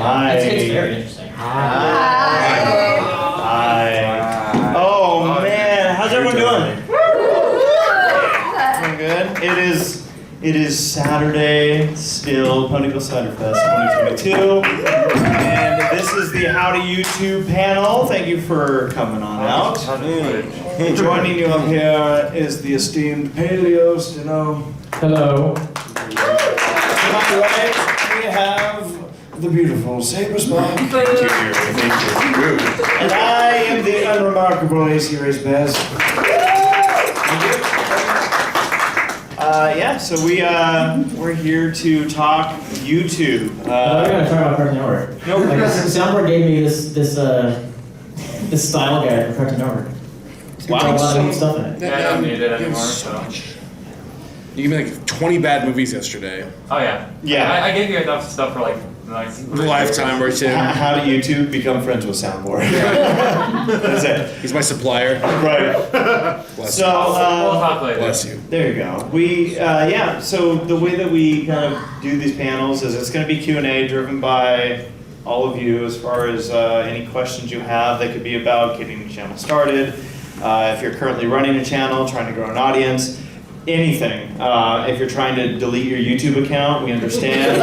Hi. It's very interesting. Hi. Oh man, how's everyone doing? Doing good. It is Saturday, still Ponyville Ciderfest 2022, and this is the How to YouTube panel. Thank you for coming on out. Joining you up here is the esteemed PaleoSteno. Hello. To my right, we have the beautiful Saberspark. Thank you. And I am the unremarkable ACRacebest. So we're here to talk YouTube. I gotta try my Cartoon Network. Nope. Like, Soundboard gave me this style guide for Cartoon Network. Wow. A lot of neat stuff in it. Yeah, I don't need it anymore, so. You gave me like 20 bad movies yesterday. Oh, yeah. Yeah. I gave you enough stuff for like The Lifetime or two. How do YouTube become friends with Soundboard? That's it. He's my supplier. Right. Bless So, we'll talk later. Bless you. there you go. So the way that we kind of do these panels is it's going to be Q&A driven by all of you as far as any questions you have. They could be about getting the channel started, if you're currently running a channel, trying to grow an audience, anything. If you're trying to delete your YouTube account, we understand.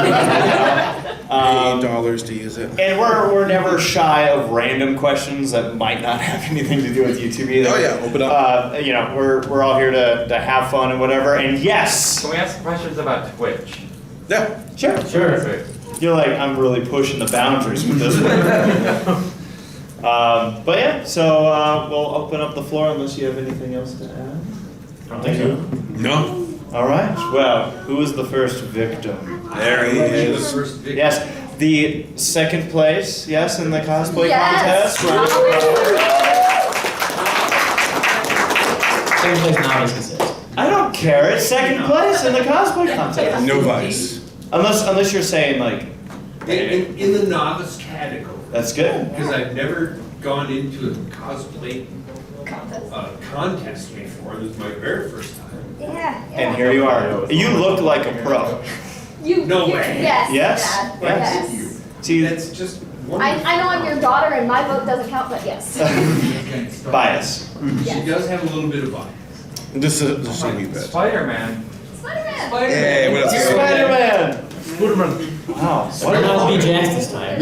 $8 to use it. And we're never shy of random questions that might not have anything to do with YouTube either. Oh yeah, open up. We're all here to have fun and whatever. And yes, Can we ask questions about Twitch? Yeah. sure. Perfect. You're like, I'm really pushing the boundaries with this one. So we'll open up the floor unless you have anything else to add. Thank you. No. All right. Well, who was the first victim? There he is. Yes, the second place. Yes, in the cosplay Yes. contest. Second place now is considered. I don't care. It's second place in the cosplay contest. No vice. Unless you're saying like, In the novice category, that's good. because I've never gone into a cosplay contest before. This is my very first time. Yeah. And here you are. You look like a pro. No way. Yes. Yes? Dad, Yes. yes. See, That's just wonderful. I know I'm your daughter and my vote doesn't count, but yes. bias. She does have a little bit of bias. Just a wee bit. Spider-Man. Spider-Man. Hey, what else? You're Spider-Man. Wow. Why not be Jax this time?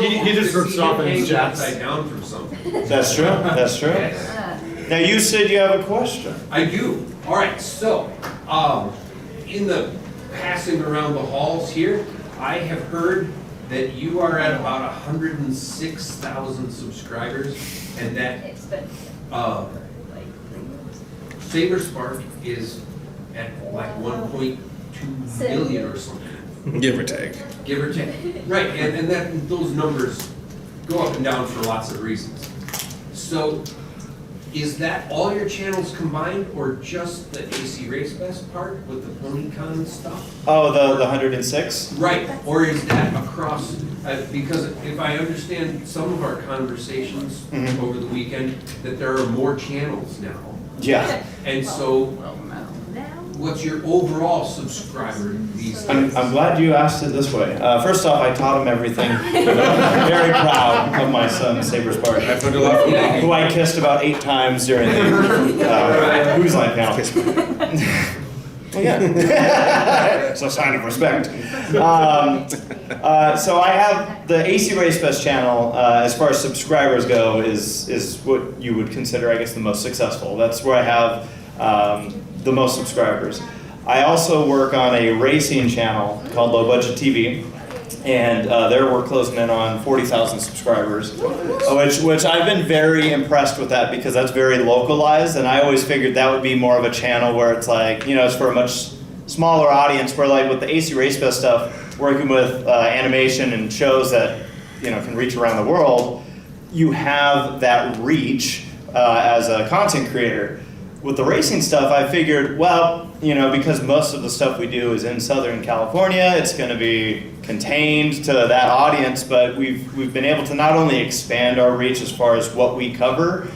He just rips off in his jets. upside down from something. That's true. That's true. Yes. Now you said you have a question. I do. All right. So, in the passing around the halls here, I have heard that you are at about 106,000 subscribers, and that It's been Saberspark is at like 1.2 million or something, Give or take. give or take. Right, and that those numbers go up and down for lots of reasons. So, is that all your channels combined, or just the ACRacebest part with the PonyCon stuff? Oh, the 106. Right, or is that across, because if I understand some of our conversations Mhm. over the weekend, that there are more channels now. Yeah. And so, what's your overall subscriber these days? I'm glad you asked it this way. First off, I taught him everything. I'm very proud of my son, Saberspark, I've learned a lot from you. who I kissed about 8 times during the Who's Line panel. Well, yeah. It's a sign of respect. So I have the ACRacebest channel, as far as subscribers go, is what you would consider, I guess, the most successful. That's where I have the most subscribers. I also work on a racing channel called Low Budget TV, and there we're closing in on 40,000 subscribers, which I've been very impressed with that because that's very localized, and I always figured that would be more of a channel where it's like, it's for a much smaller audience, where like with the ACRacebest stuff, working with animation and shows that, can reach around the world, you have that reach as a content creator. With the racing stuff, I figured, because most of the stuff we do is in Southern California, it's going to be contained to that audience, but we've been able to not only expand our reach as far as what we cover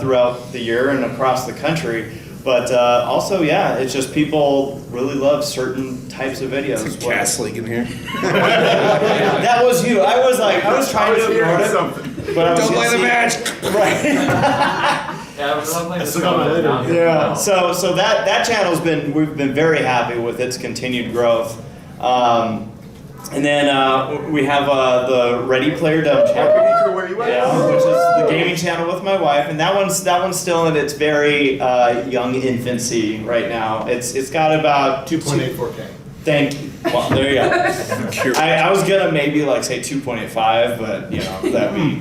throughout the year and across the country, But also, yeah, it's just people really love certain types of videos. Some gas leak in here. That was you. I was trying to ignore it, but I was Don't light a match. Right. Yeah, it was something So that channel's we've been very happy with its continued growth. And then we have the Ready Player Dumb channel. Yeah, which is the gaming channel with my wife, and that one's still in its very young infancy right now. It's got about 2.84K. Thank you. Well, there you go. I was gonna maybe like say 2.85, but you know that'd be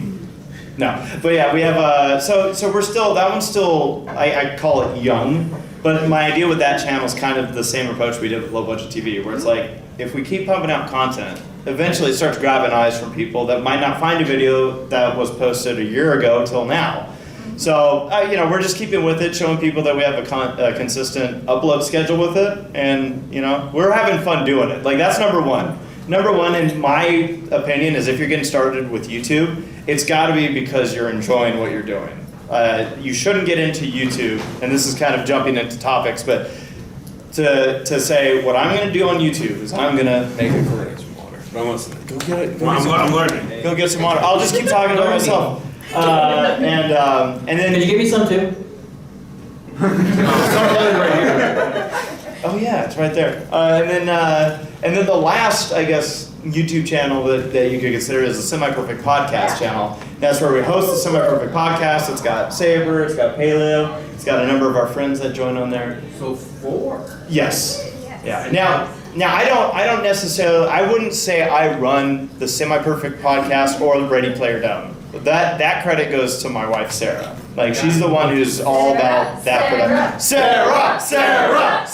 no. But yeah, we have so we're still that one's still I call it young, but my idea with that channel is kind of the same approach we did with Low Budget TV, where it's like if we keep pumping out content, eventually it starts grabbing eyes from people that might not find a video that was posted a year ago till now. So, you know, we're just keeping with it, showing people that we have a consistent upload schedule with it, and, you know, we're having fun doing it. Like, that's number one. Number one, in my opinion, is if you're getting started with YouTube, it's got to be because you're enjoying what you're doing. You shouldn't get into YouTube, and this is kind of jumping into topics, but to say what I'm going to do on YouTube is I'm going to make a career. Go get it. I'm learning. Go get some water. I'll just keep talking about myself. And then. Can you give me some too? Oh yeah, it's right there. And then the last, I guess, YouTube channel that you could consider is a Semi-Perfect Podcast channel. That's where we host the Semi-Perfect Podcast. It's got Saber, it's got Paleo, it's got a number of our friends that join on there. So 4? Yes. Yeah. Now I don't necessarily. I wouldn't say I run the Semi-Perfect Podcast or the Ready Player Dumb. That credit goes to my wife Sarah. Like she's the one who's all about that production. Sarah.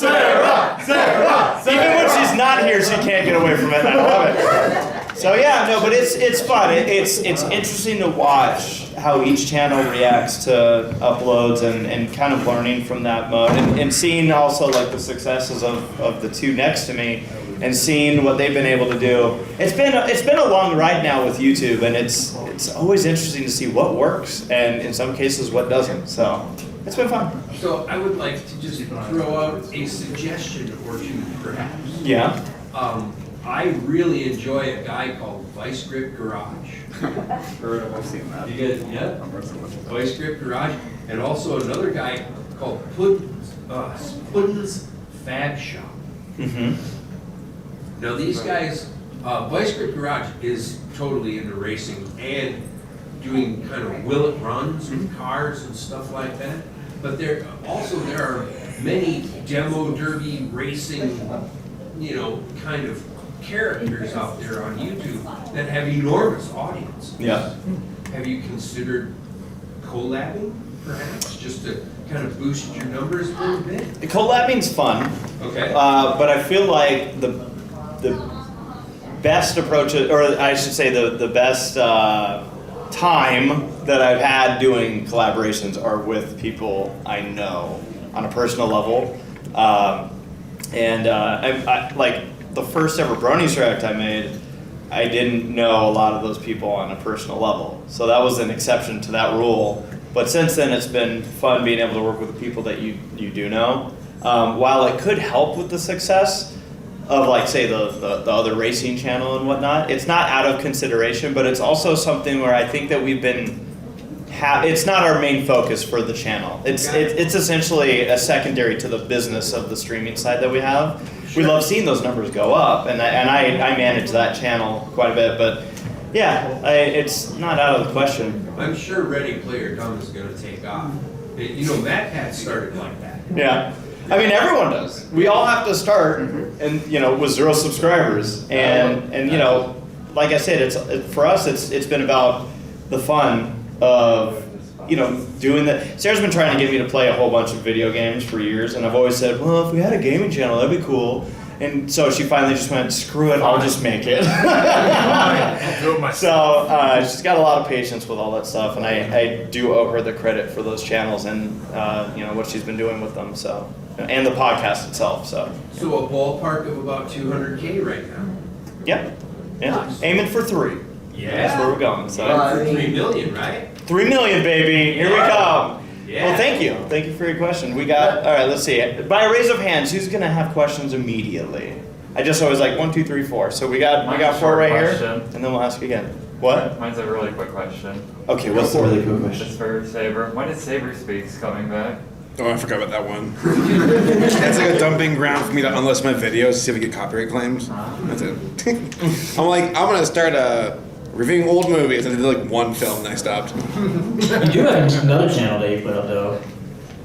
Even when she's not here, she can't get away from it. I love it. So yeah, no, but it's fun. It's interesting to watch how each channel reacts to uploads and kind of learning from that mode and seeing also like the successes of the two next to me and seeing what they've been able to do. It's been a long ride now with YouTube, and it's always interesting to see what works and in some cases what doesn't. So it's been fun. So I would like to just throw out a suggestion or two, perhaps. Yeah. I really enjoy a guy called Vice Grip Garage. I've seen that. You guys, yeah? Vice Grip Garage, and also another guy called Puddin's Fab Shop. Mm-hmm. Now these guys, Vice Grip Garage is totally into racing and doing kind of willet runs with cars and stuff like that. But there are many demo derby racing, you know, kind of characters out there on YouTube that have enormous audiences. Yeah. Have you considered collabing, perhaps, just to kind of boost your numbers a little bit? Collabing's fun. Okay. But I feel like the best approach, or I should say the best time that I've had doing collaborations are with people I know on a personal level. I like the first ever Bronies React I made, I didn't know a lot of those people on a personal level. So that was an exception to that rule. But since then, it's been fun being able to work with the people that you do know. While it could help with the success of, like, say, the other racing channel and whatnot, it's not out of consideration, but it's also something where I think that we've been, it's not our main focus for the channel. It's essentially a secondary to the business of the streaming side that we have. We love seeing those numbers go up, and I manage that channel quite a bit, but yeah, it's not out of the question. I'm sure Ready Player Dumb is going to take off. You know, Matt Pat started like that. Yeah. I mean, everyone does. We all have to start, and you know, with 0 subscribers, and you know, like I said, for us, it's been about the fun of, you know, doing that. Sarah's been trying to get me to play a whole bunch of video games for years, and I've always said, well, if we had a gaming channel, that'd be cool. And so she finally just went, screw it, I'll just make it. I'll do it myself. So she's got a lot of patience with all that stuff, and I do owe her the credit for those channels and you know, what she's been doing with them. So, and the podcast itself. So A ballpark of about 200K right now. yeah, aiming for 3. Yeah. That's where we're going. So For 3 million, right? 3 million, baby. Here we come. Well, thank you. Thank you for your question. We got, all right, let's see. By a raise of hands, who's going to have questions immediately? I just always like 1, 2, 3, 4. So we got Mine's a 4 short right here, question. and then we'll ask again. What? Mine's a really quick question. Okay, what's the really cool question? It's for Saber. When is Saberspark coming back? Oh, I forgot about that one. That's like a dumping ground for me to unlist my videos, see if we get copyright claims. That's it. I'm like, I'm gonna start reviewing old movies, and I did like one film, and I stopped. You do have another channel that you put up though,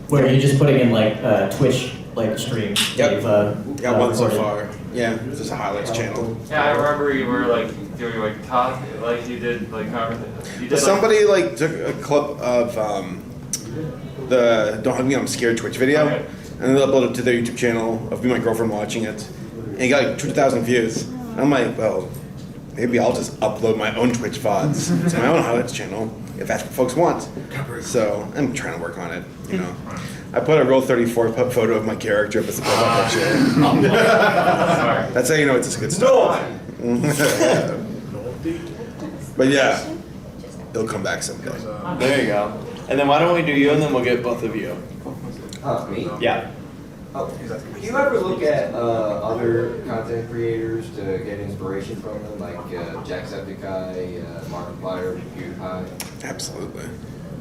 where you're just putting in like Twitch like streams. that Yep. you've, Got one so recorded. far. Yeah, this is a highlights channel. Yeah, I remember you were like doing like talk, like you did like conversation. You did, Somebody like took a clip of the "Don't Hug Me, I'm Scared" Twitch video, Okay. and they uploaded it to their YouTube channel of me and my girlfriend watching it, and it got like 2,000 views. And I'm like, well, maybe I'll just upload my own Twitch VODs to my own highlights channel if that's what folks want. So I'm trying to work on it, you know. I put a Rule 34 photo of my character up as a profile picture. Sorry. That's how you know it's good stuff. But yeah, it'll come back someday. There you go. And then why don't we do you, and then we'll get both of you. Me? Yeah. Oh, do you ever look at other content creators to get inspiration from them, like Jacksepticeye, Markiplier, PewDiePie? Absolutely.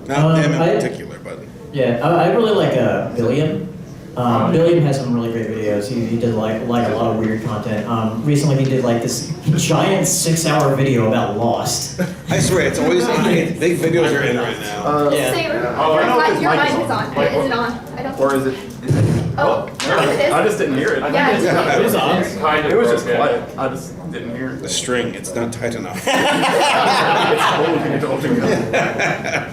Not them in I- particular, but Yeah, I really like Billiam. Billiam has some really great videos. He did like a lot of weird content. Recently he did like this giant 6-hour video about Lost. I swear it's always big videos are in right now. Yeah. Saber, Oh, I don't know if his your mic mic is is on. on. Is it on? I don't. Or is it? Oh, no, it is. I just didn't hear it. Yeah, it's It was on. It's kind of It was just broken. quiet. I just didn't hear it. The string, it's not tight enough. It's holding it.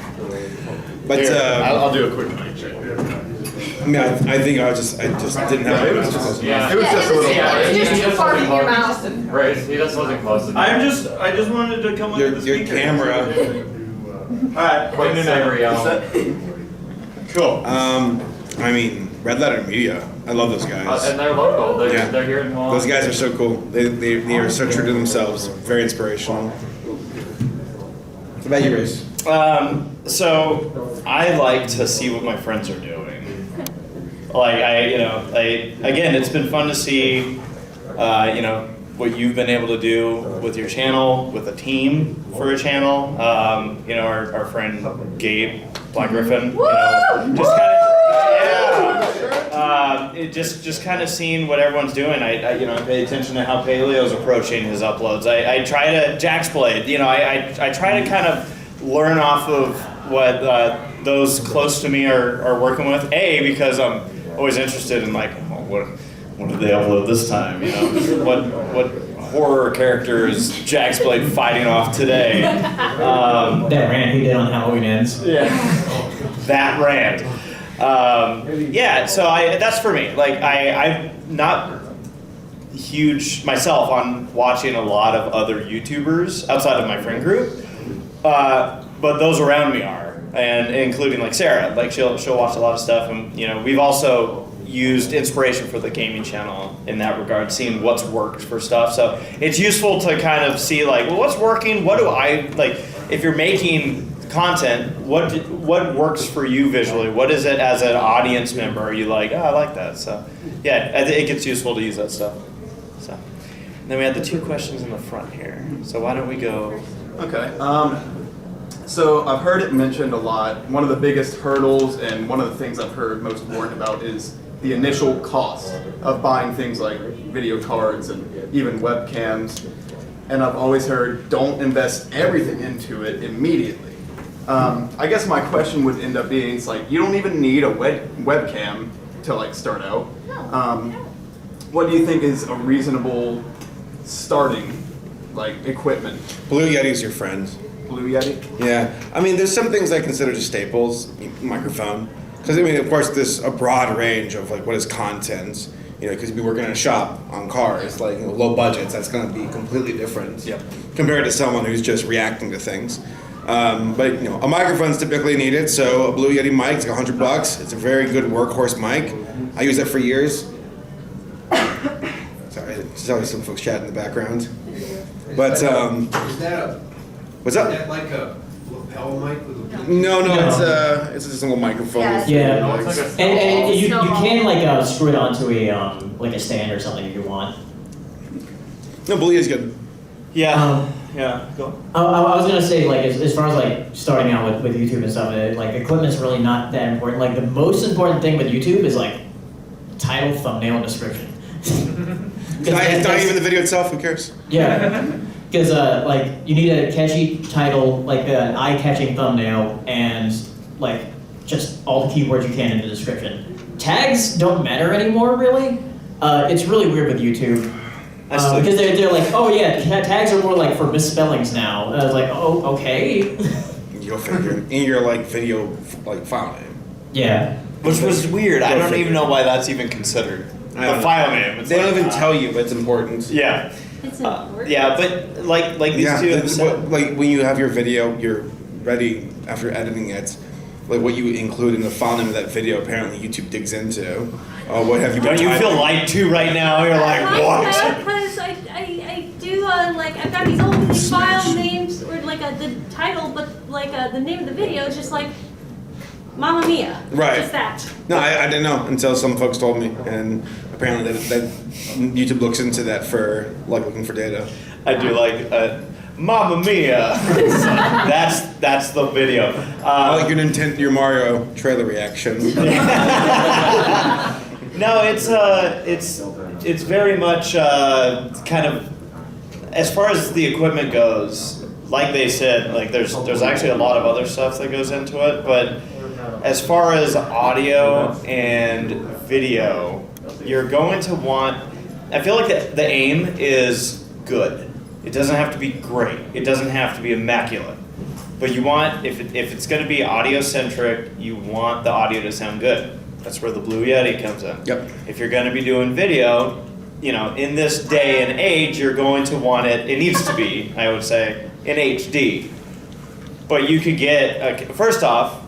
But I'll do a quick mic check. I mean, I think I just didn't have It it. was just. Yeah. It was just a little. It's just too far from your mouth. Right, he just wasn't close enough. I just wanted to come up with the Your speaker. camera. Alright, Quick Saber yell. cool. I mean, Red Letter Media. I love those guys. And they're local. They're, Yeah. they're here in Milwaukee. Those guys are so cool. They are so true to themselves. Very inspirational. What about you, Race? So I like to see what my friends are doing. Like again, it's been fun to see, what you've been able to do with your channel, with a team for a channel. Our friend Gabe Black Griffin. Just kind of, it just kind of seeing what everyone's doing. I pay attention to how Paleo's approaching his uploads. I try to Jaxblade. I try to kind of learn off of what those close to me are working with. Because I'm always interested in like, what did they upload this time? What horror character is Jaxblade fighting off today? That rant he did on Halloween Ends. Yeah, that rant. So that's for me. Like I'm not huge myself on watching a lot of other YouTubers outside of my friend group, but those around me are, and including like Sarah. Like she'll watch a lot of stuff, and we've also used inspiration for the gaming channel in that regard, seeing what's worked for stuff. So it's useful to kind of see like, well, what's working? What do I like? If you're making content, what works for you visually? What is it as an audience member? Are you like, oh, I like that? So yeah, I think it gets useful to use that stuff. So and then we had the 2 questions in the front here. So why don't we go? Okay. So I've heard it mentioned a lot. One of the biggest hurdles and one of the things I've heard most warned about is the initial cost of buying things like video cards and even webcams. And I've always heard don't invest everything into it immediately. I guess my question would end up being, it's like you don't even need a webcam to like start out. What do you think is a reasonable starting like equipment? Blue Yeti's your friend. Blue Yeti? Yeah, I mean, there's some things I consider just staples. Microphone, because I mean, of course, there's a broad range of like what is content. Because we work in a shop on cars, like low budgets, that's going to be completely different compared to someone who's just reacting to things. But a microphone's typically needed, so a Blue Yeti mic is like $100. It's a very good workhorse mic. I use it for years. Sorry, there's always some folks chatting in the background. But Is that what's up? Is that like a lapel lapel mic with a? No, No. it's a single microphone. Yeah. Yeah. No, it's like a And you Snowball. can like screw it onto a like a stand or something if you want. No, Bully is good. Yeah, yeah, go. I was gonna say like as far as like starting out with YouTube and stuff, like equipment's really not that important. Like the most important thing with YouTube is like title, thumbnail, and description. It's not even the video itself. Who cares? Yeah, because like you need a catchy title, like an eye-catching thumbnail, and like just all the keywords you can in the description. Tags don't matter anymore, really. It's really weird with YouTube. Because they're like, oh yeah, tags are more like for misspellings now. And I was like, oh, okay. You'll figure in your like video like file name. Yeah. Which was weird. I don't even know why that's even considered. I don't The know. file name. It's They don't like, even tell you, but it's important. Yeah. It's important. Yeah, but like these Yeah, two have said. like when you have your video, you're ready after editing it. Like what you include in the file name of that video, apparently YouTube digs into. What have you been? Don't you feel typing? lied to right now? You're like, what? Because I do like I've got these old file names or like the title, but like the name of the video is just like Mamma Mia. Right. Just that. No, I didn't know until some folks told me, and apparently that YouTube looks into that for like looking for data. I do like Mamma Mia. that's the video. I like your Mario trailer reaction. No, it's very much kind of as far as the equipment goes. Like they said, like there's actually a lot of other stuff that goes into it, but as far as audio and video, you're going to want. I feel like the aim is good. It doesn't have to be great. It doesn't have to be immaculate. But you want, if it's going to be audio centric, you want the audio to sound good. That's where the Blue Yeti comes in. Yep. If you're going to be doing video, you know, in this day and age, you're going to want it. It needs to be, I would say, in HD. But you could get first off,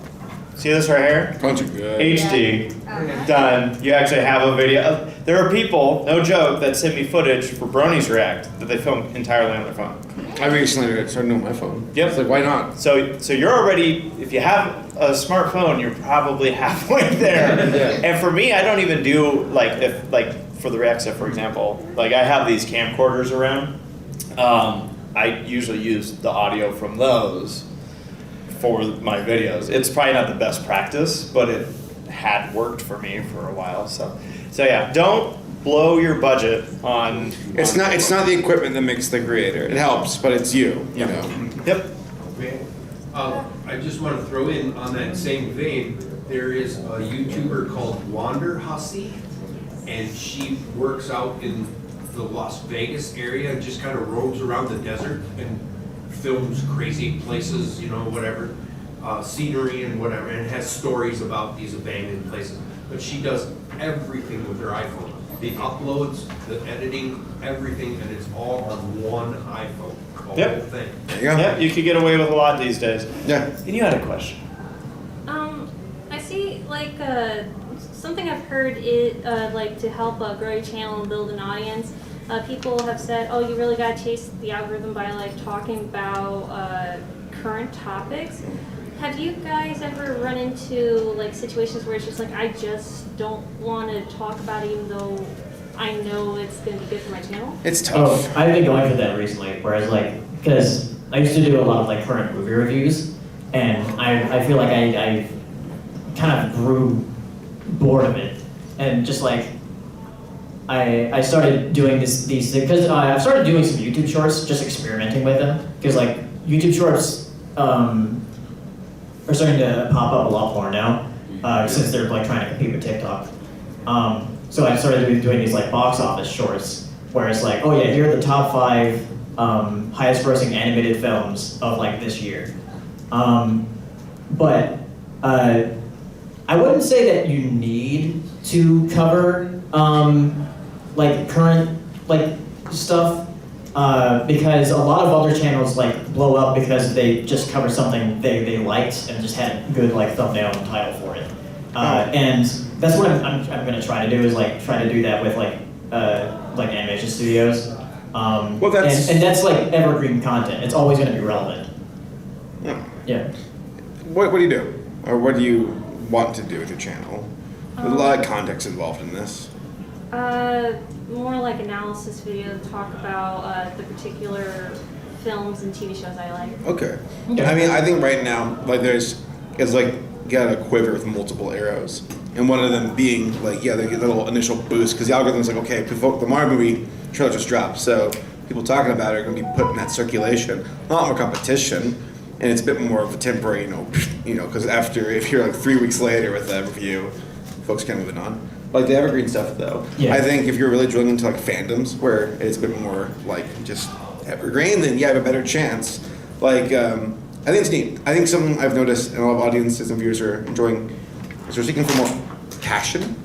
see this right here? Phones are good. HD, done. You actually have a video. There are people, no joke, that send me footage for Bronies React that they film entirely on their phone. I recently started doing my phone. Yep. It's like, why not? So you're already, if you have a smartphone, you're probably halfway there. Yeah. And for me, I don't even do for the React stuff, for example. Like I have these camcorders around. I usually use the audio from those for my videos. It's probably not the best practice, but it had worked for me for a while. So yeah, don't blow your budget on. It's not the equipment that makes the creator. It helps, but it's you. You know. Yep. Okay. I just want to throw in on that same vein, there is a YouTuber called Wander Hussey, and she works out in the Las Vegas area and just kind of roams around the desert and films crazy places, you know, whatever, scenery and whatever, and has stories about these abandoned places. But she does everything with her iPhone. The uploads, the editing, everything, and it's all on one iPhone. The Yep. whole thing. There you go. Yep. You could get away with a lot these days. Yeah. And you had a question. I see like something I've heard is like to help grow your channel and build an audience. People have said, oh, you really gotta chase the algorithm by like talking about current topics. Have you guys ever run into like situations where it's just like I just don't want to talk about it even though I know it's gonna be good for my channel? It's tough. Oh, I've been going through that recently, whereas like, because I used to do a lot of like current movie reviews, and I feel like I kind of grew bored of it, and just like, I started doing these things, because I've started doing some YouTube shorts, just experimenting with them, because like, YouTube shorts are starting to pop up a lot more now, since they're like trying to compete with TikTok. So I started doing these like box office shorts, where it's like, oh yeah, here are the top 5 highest grossing animated films of like this year. But I wouldn't say that you need to cover like current like stuff, because a lot of other channels like blow up because they just cover something they liked and just had a good like thumbnail and title for it. And that's what I'm gonna try to do, is like try to do that with like animation studios. Well, that's- and that's like evergreen content. It's always gonna be relevant. Yeah. Yeah. what do you do? Or what do you want to do with your channel? There's a lot of context involved in this. More like analysis video to talk about the particular films and TV shows I like. Okay. I mean, I think right now, like it's like you got a quiver with multiple arrows. And one of them being like, yeah, they get a little initial boost because the algorithm's like, okay, the Mario movie trailer just dropped, so people talking about it are going to be put in that circulation. A lot more competition, and it's a bit more of a temporary, because after, if you're like 3 weeks later with a review, folks kind of moving on. Like the Evergreen stuff, though, Yeah. I think if you're really drilling into like fandoms where it's a bit more like just Evergreen, then you have a better chance. Like, I think it's neat. I think something I've noticed, and a lot of audiences and viewers are enjoying, is they're seeking for more passion,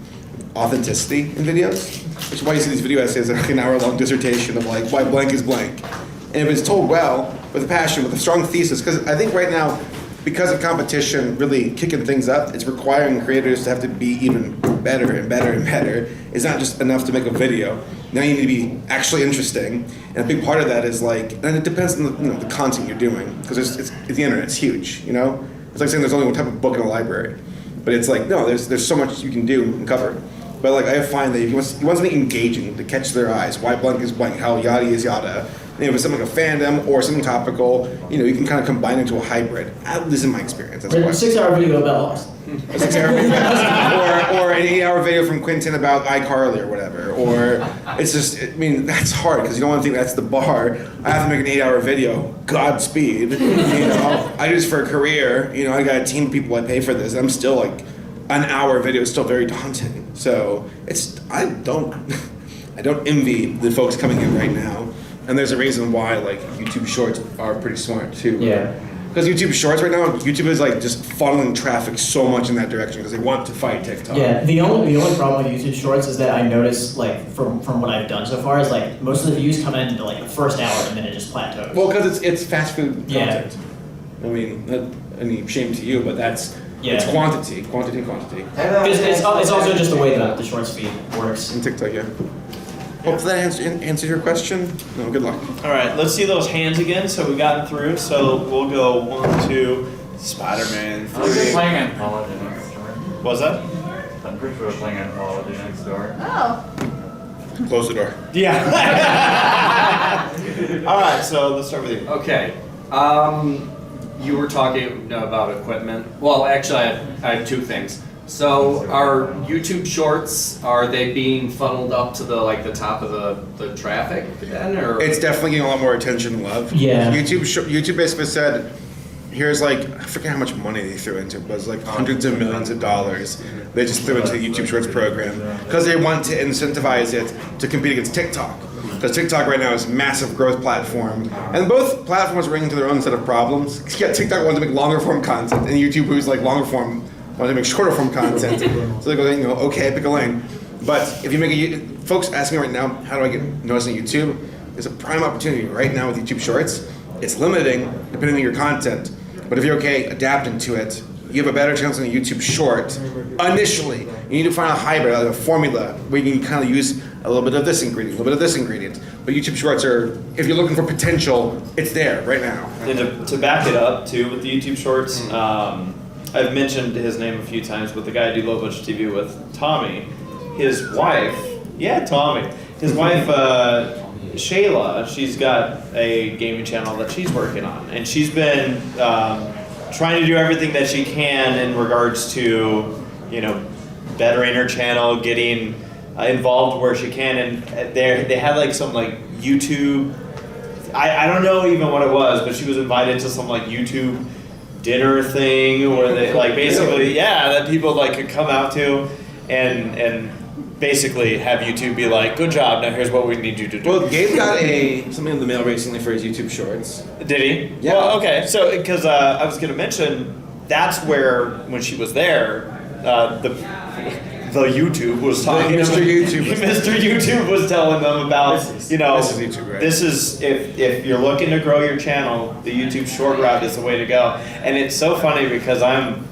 authenticity in videos, which is why you see these video essays that are like an hour-long dissertation of like why blank is blank. And if it's told well, with a passion, with a strong thesis, because I think right now, because of competition really kicking things up, it's requiring creators to have to be even better and better and better. It's not just enough to make a video. Now you need to be actually interesting. And a big part of that is like, and it depends on the content you're doing, because it's the internet, it's huge, It's like saying there's only one type of book in a library. But it's like, no, there's so much you can do and cover. But like I find that if you want something engaging to catch their eyes, why blank is blank, how yada is yada, and if it's something like a fandom or something topical, you can kind of combine it into a hybrid. At least in my experience, that's why. 6-hour video about Lost. A 6-hour video, or an 8-hour video from Quentin about iCarly or whatever. Or it's just, that's hard because you don't want to think that's the bar. I have to make an 8-hour video. Godspeed. I do this for a career. I got a team of people I pay for this. And I'm still like, an hour video is still very daunting. So I don't envy the folks coming in right now. And there's a reason why like YouTube Shorts are pretty smart too. Yeah. Because YouTube Shorts right now, YouTube is like just funneling traffic so much in that direction because they want to fight TikTok. Yeah, the only problem with YouTube Shorts is that I noticed, like, from what I've done so far, is like most of the views come into like the first hour and then it just plateaus. Well, because it's fast food Yeah. content. Not any shame to you, but it's quantity. It's also just the way that the Shorts feed works. In TikTok, yeah. Hopefully that answers your question. No, good luck. All right, let's see those hands again. So we've gotten through. So we'll go 1, 2, Spider-Man, We're 3. playing Anthology next door. What was that? I'm pretty sure we're playing Anthology next door. Oh. Close the door. Yeah. All right, so let's start with you. Okay. You were talking about equipment. Well, actually, I have two things. So, are YouTube Shorts, are they being funneled up to the top of the traffic then, or? It's definitely getting a lot more attention and love. Yeah. YouTube basically said, here's like, I forget how much money they threw into it, but it was like hundreds of millions of dollars they just threw into the YouTube Shorts program because they want to incentivize it to compete against TikTok. Because TikTok right now is a massive growth platform, and both platforms bring into their own set of problems. Yeah, TikTok wants to make longer form content, and YouTube, who's like longer form, wants to make shorter form content. So they go, okay, pick a lane. But if you make folks ask me right now, how do I get noticed on YouTube? There's a prime opportunity right now with YouTube Shorts. It's limiting depending on your content, but if you're okay adapting to it, you have a better chance on a YouTube Short. Initially, you need to find a hybrid, like a formula, where you can kind of use a little bit of this ingredient, a little bit of this ingredient. But YouTube Shorts are, if you're looking for potential, it's there right now. And to back it up too with the YouTube Shorts, I've mentioned his name a few times, but the guy I do Low Budget TV with, Tommy, his wife, Tommy, his wife, Shayla, she's got a gaming channel that she's working on, and she's been trying to do everything that she can in regards to, bettering her channel, getting involved where she can, and they had like some like YouTube, I don't know even what it was, but she was invited to some like YouTube dinner thing where they like basically that people like could come out to and basically have YouTube be like, good job, now here's what we need you to do. Well, Gabe got something in the mail recently for his YouTube Shorts. Did he? Yeah. Well, okay, so because I was going to mention, that's where, when she was there, the YouTube was talking. Mr. YouTube. Mr. YouTube was telling them about, This is YouTube, right? this is, if you're looking to grow your channel, the YouTube short route is the way to go. And it's so funny because I'm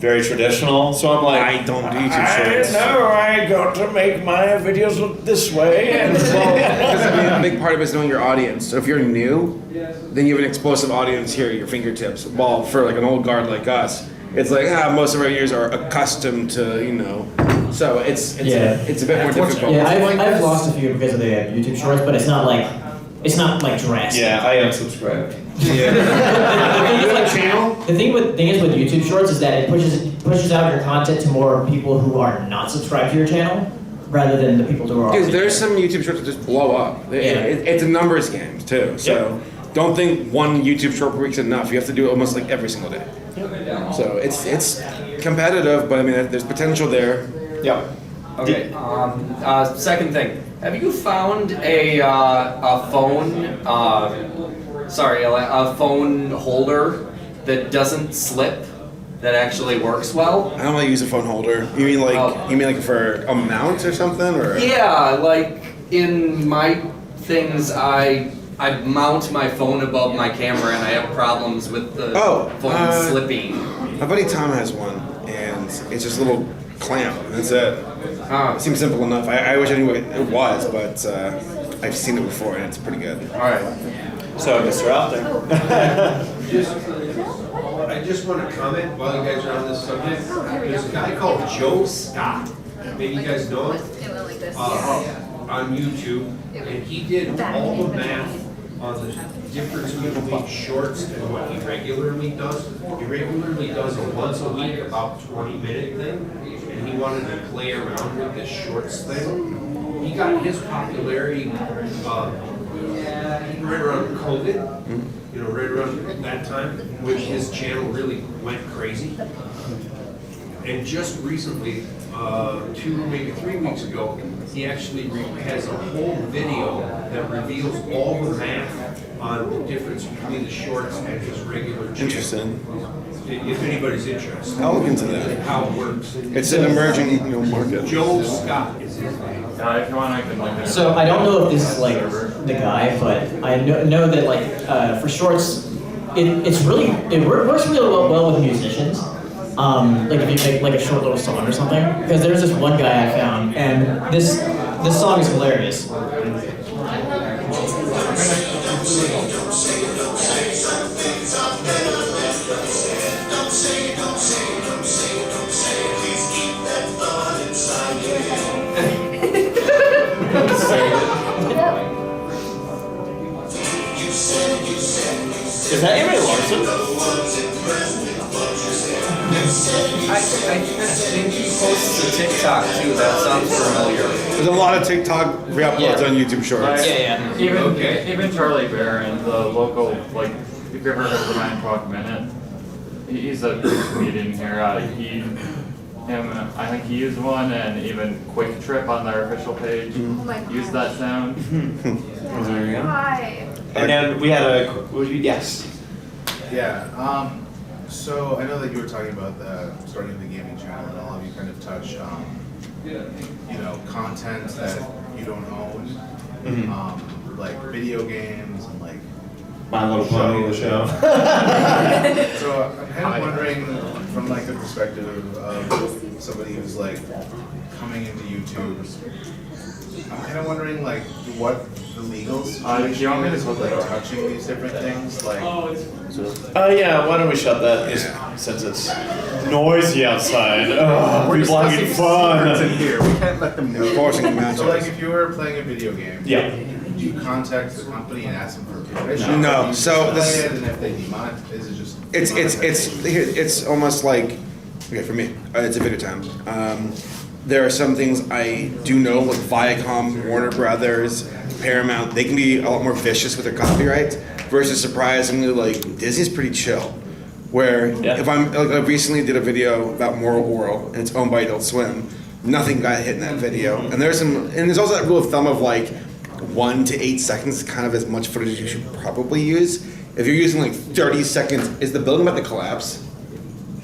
very traditional. So I'm like, I don't do YouTube shorts. No, I got to make my videos look this way. And Because I mean, a big part of it is knowing your audience. So if you're new, then you have an explosive audience here at your fingertips. While for like an old guard like us, it's like most of our viewers are accustomed to, so it's a bit more difficult. Yeah, I've lost a few because of the YouTube Shorts, but it's not like drastic. yeah, I unsubscribed. The thing is with YouTube Shorts is that it pushes out your content to more people who are not subscribed to your channel, rather than the people who are. Because there's some YouTube shorts that just blow up. It's a numbers game too. So don't think one YouTube short per week's enough. You have to do it almost like every single day. So it's competitive, but I mean there's potential there. Yep. Okay. Second thing, have you found a phone holder that doesn't slip, that actually works well? I don't really use a phone holder. You mean like for a mount or something, or? Yeah, like in my things, I mount my phone above my camera, and I have problems with the phone slipping. My buddy Tom has one, and it's just a little clamp, and that's it. It seems simple enough. I wish I knew what it was, but I've seen it before, and it's pretty good. All right. So I guess they're out there. I just want to comment while you guys are on this subject. There's a guy called Joe Scott. Maybe you guys know him. On YouTube, and he did all the math on the difference between shorts and what he regularly does. He regularly does a once a week, about 20-minute thing, and he wanted to play around with this shorts thing. He got his popularity right around COVID, right around that time, when his channel really went crazy. And just recently, 2, maybe 3 weeks ago, he actually has a whole video that reveals all the math on the difference between the shorts and his regular channel. Interesting. If anybody's interested. I'll look into that. How it works. It's an emerging market. Joe Scott is his name. If you want, I can link it. So I don't know if this is like the guy, but I know that like for shorts, it works really well with musicians. Like if you make like a short little song or something, because there's this one guy I found, and this song is hilarious. Is that Amy Larson? I think he posts a TikTok too. That sounds familiar. There's a lot of TikTok re-uploads on YouTube Shorts. Yeah. Even Charlie Barron, the local, like, if you ever heard of the 9 Talk Minute, he's a comedian here. I think he used one, and even Quick Trip on their official page used that sound. There you go. Hi. And then we had yes. Yeah, so I know that you were talking about starting the gaming channel, and all of you kind of touch on, content that you don't own, like video games and like My Little Pony, the show. So I'm kind of wondering, from like the perspective of somebody who's like coming into YouTube, I'm kind of wondering like what the legal situation you want me to is with put that like up? touching these different things, like. Yeah, why don't we shut that since it's noisy outside. People are having fun. In here, we can't let them know. Forcing the match. So like if you were playing a video game, Yeah. do you contact the company and ask them for permission? No, Do you so play this- it, and if they demonetize, is it just? It's almost like, okay, for me, it's a video time. There are some things I do know, like Viacom, Warner Brothers, Paramount, they can be a lot more vicious with their copyright, versus surprisingly, like, Disney's pretty chill. Where if I recently did a video about Moral Oral, and it's owned by Adult Swim, nothing got hit in that video. And there's also that rule of thumb of like 1 to 8 seconds is kind of as much footage as you should probably use. If you're using like 30 seconds, is the building about to collapse?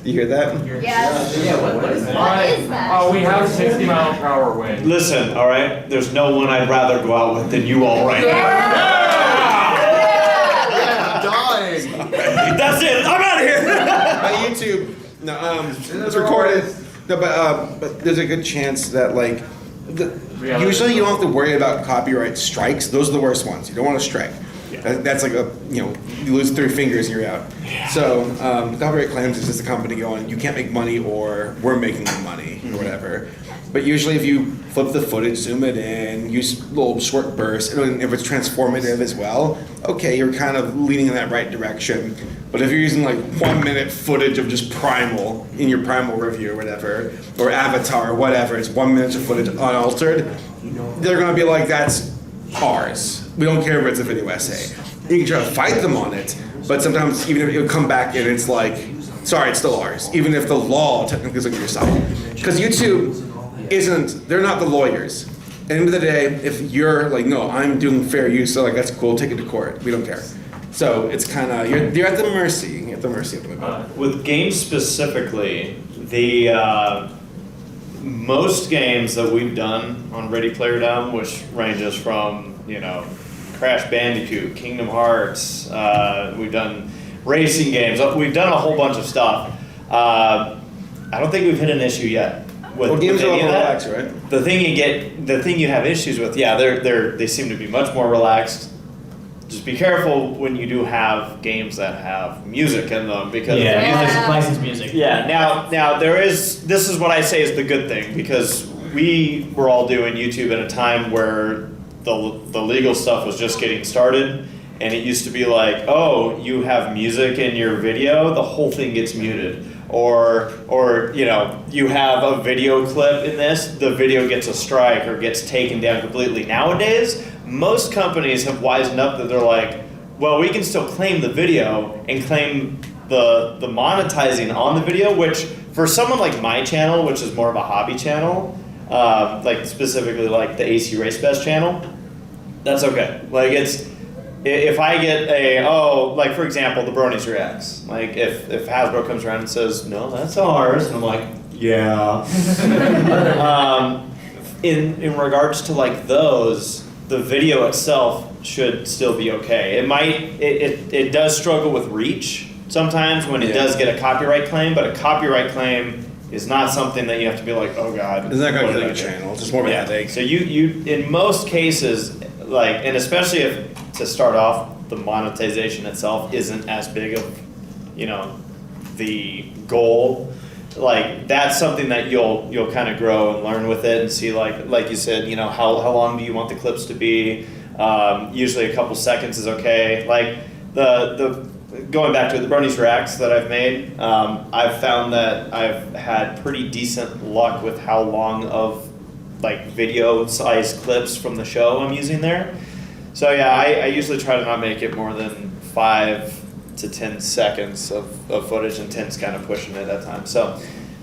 You hear that? Yes. Yeah. What is that? What is that? Oh, we have 60-mile-per-hour wind. Listen, all right. There's no one I'd rather go out with than you all right now. Dying. That's it. I'm out of here. My YouTube No, it's recorded. No, but there's a good chance that like, usually you don't have to worry about copyright strikes. Those are the worst ones. You don't want to strike. That's like you lose 3 fingers and you're out. So copyright claims is just a company going, you can't make money or we're making the money or whatever. But usually if you flip the footage, zoom it in, use little short bursts, and if it's transformative as well, okay, you're kind of leaning in that right direction. But if you're using like 1 minute footage of just Primal in your Primal review or whatever, or Avatar or whatever, it's 1 minute of footage unaltered, they're gonna be like, that's ours. We don't care if it's a video essay. You can try to fight them on it, but sometimes even if it'll come back and it's like, sorry, it's still ours, even if the law technically is on your side. Because YouTube they're not the lawyers. At the end of the day, if you're like, no, I'm doing fair use, so like, that's cool, take it to court. We don't care. So it's kind of, you're at the mercy of the with games specifically, the most games that we've done on Ready Player Dumb, which ranges from, Crash Bandicoot, Kingdom Hearts, we've done racing games, we've done a whole bunch of stuff. I don't think we've hit an issue yet. With games are any of that. relaxed, right? The thing you have issues with, they seem to be much more relaxed. Just be careful when you do have games that have music in them, because licensed music. Yeah. Now this is what I say is the good thing, because we were all doing YouTube at a time where the legal stuff was just getting started, and it used to be like, oh, you have music in your video, the whole thing gets muted. Or you have a video clip in this, the video gets a strike or gets taken down completely. Nowadays, most companies have wisened up that they're like, well, we can still claim the video and claim the monetizing on the video, which for someone like my channel, which is more of a hobby channel, like specifically like the ACRacebest channel, that's okay. Like if I get like for example, the Bronies Reacts, like if Hasbro comes around and says, no, that's ours, and I'm like, yeah. In regards to like those, the video itself should still be okay. It does struggle with reach sometimes when it does get a copyright claim, but a copyright claim is not something that you have to be like, oh God. It's not going to kill your channel, it's just more of a headache. So you in most cases, like, and especially if, to start off, the monetization itself isn't as big of, the goal. Like, that's something that you'll kind of grow and learn with it and see, like you said, how long do you want the clips to be? Usually a couple seconds is okay. Like the going back to the Bronies Reacts that I've made, I've found that I've had pretty decent luck with how long of like video sized clips from the show I'm using there. So yeah, I usually try to not make it more than 5 to 10 seconds of footage, and 10's kind of pushing it at times. So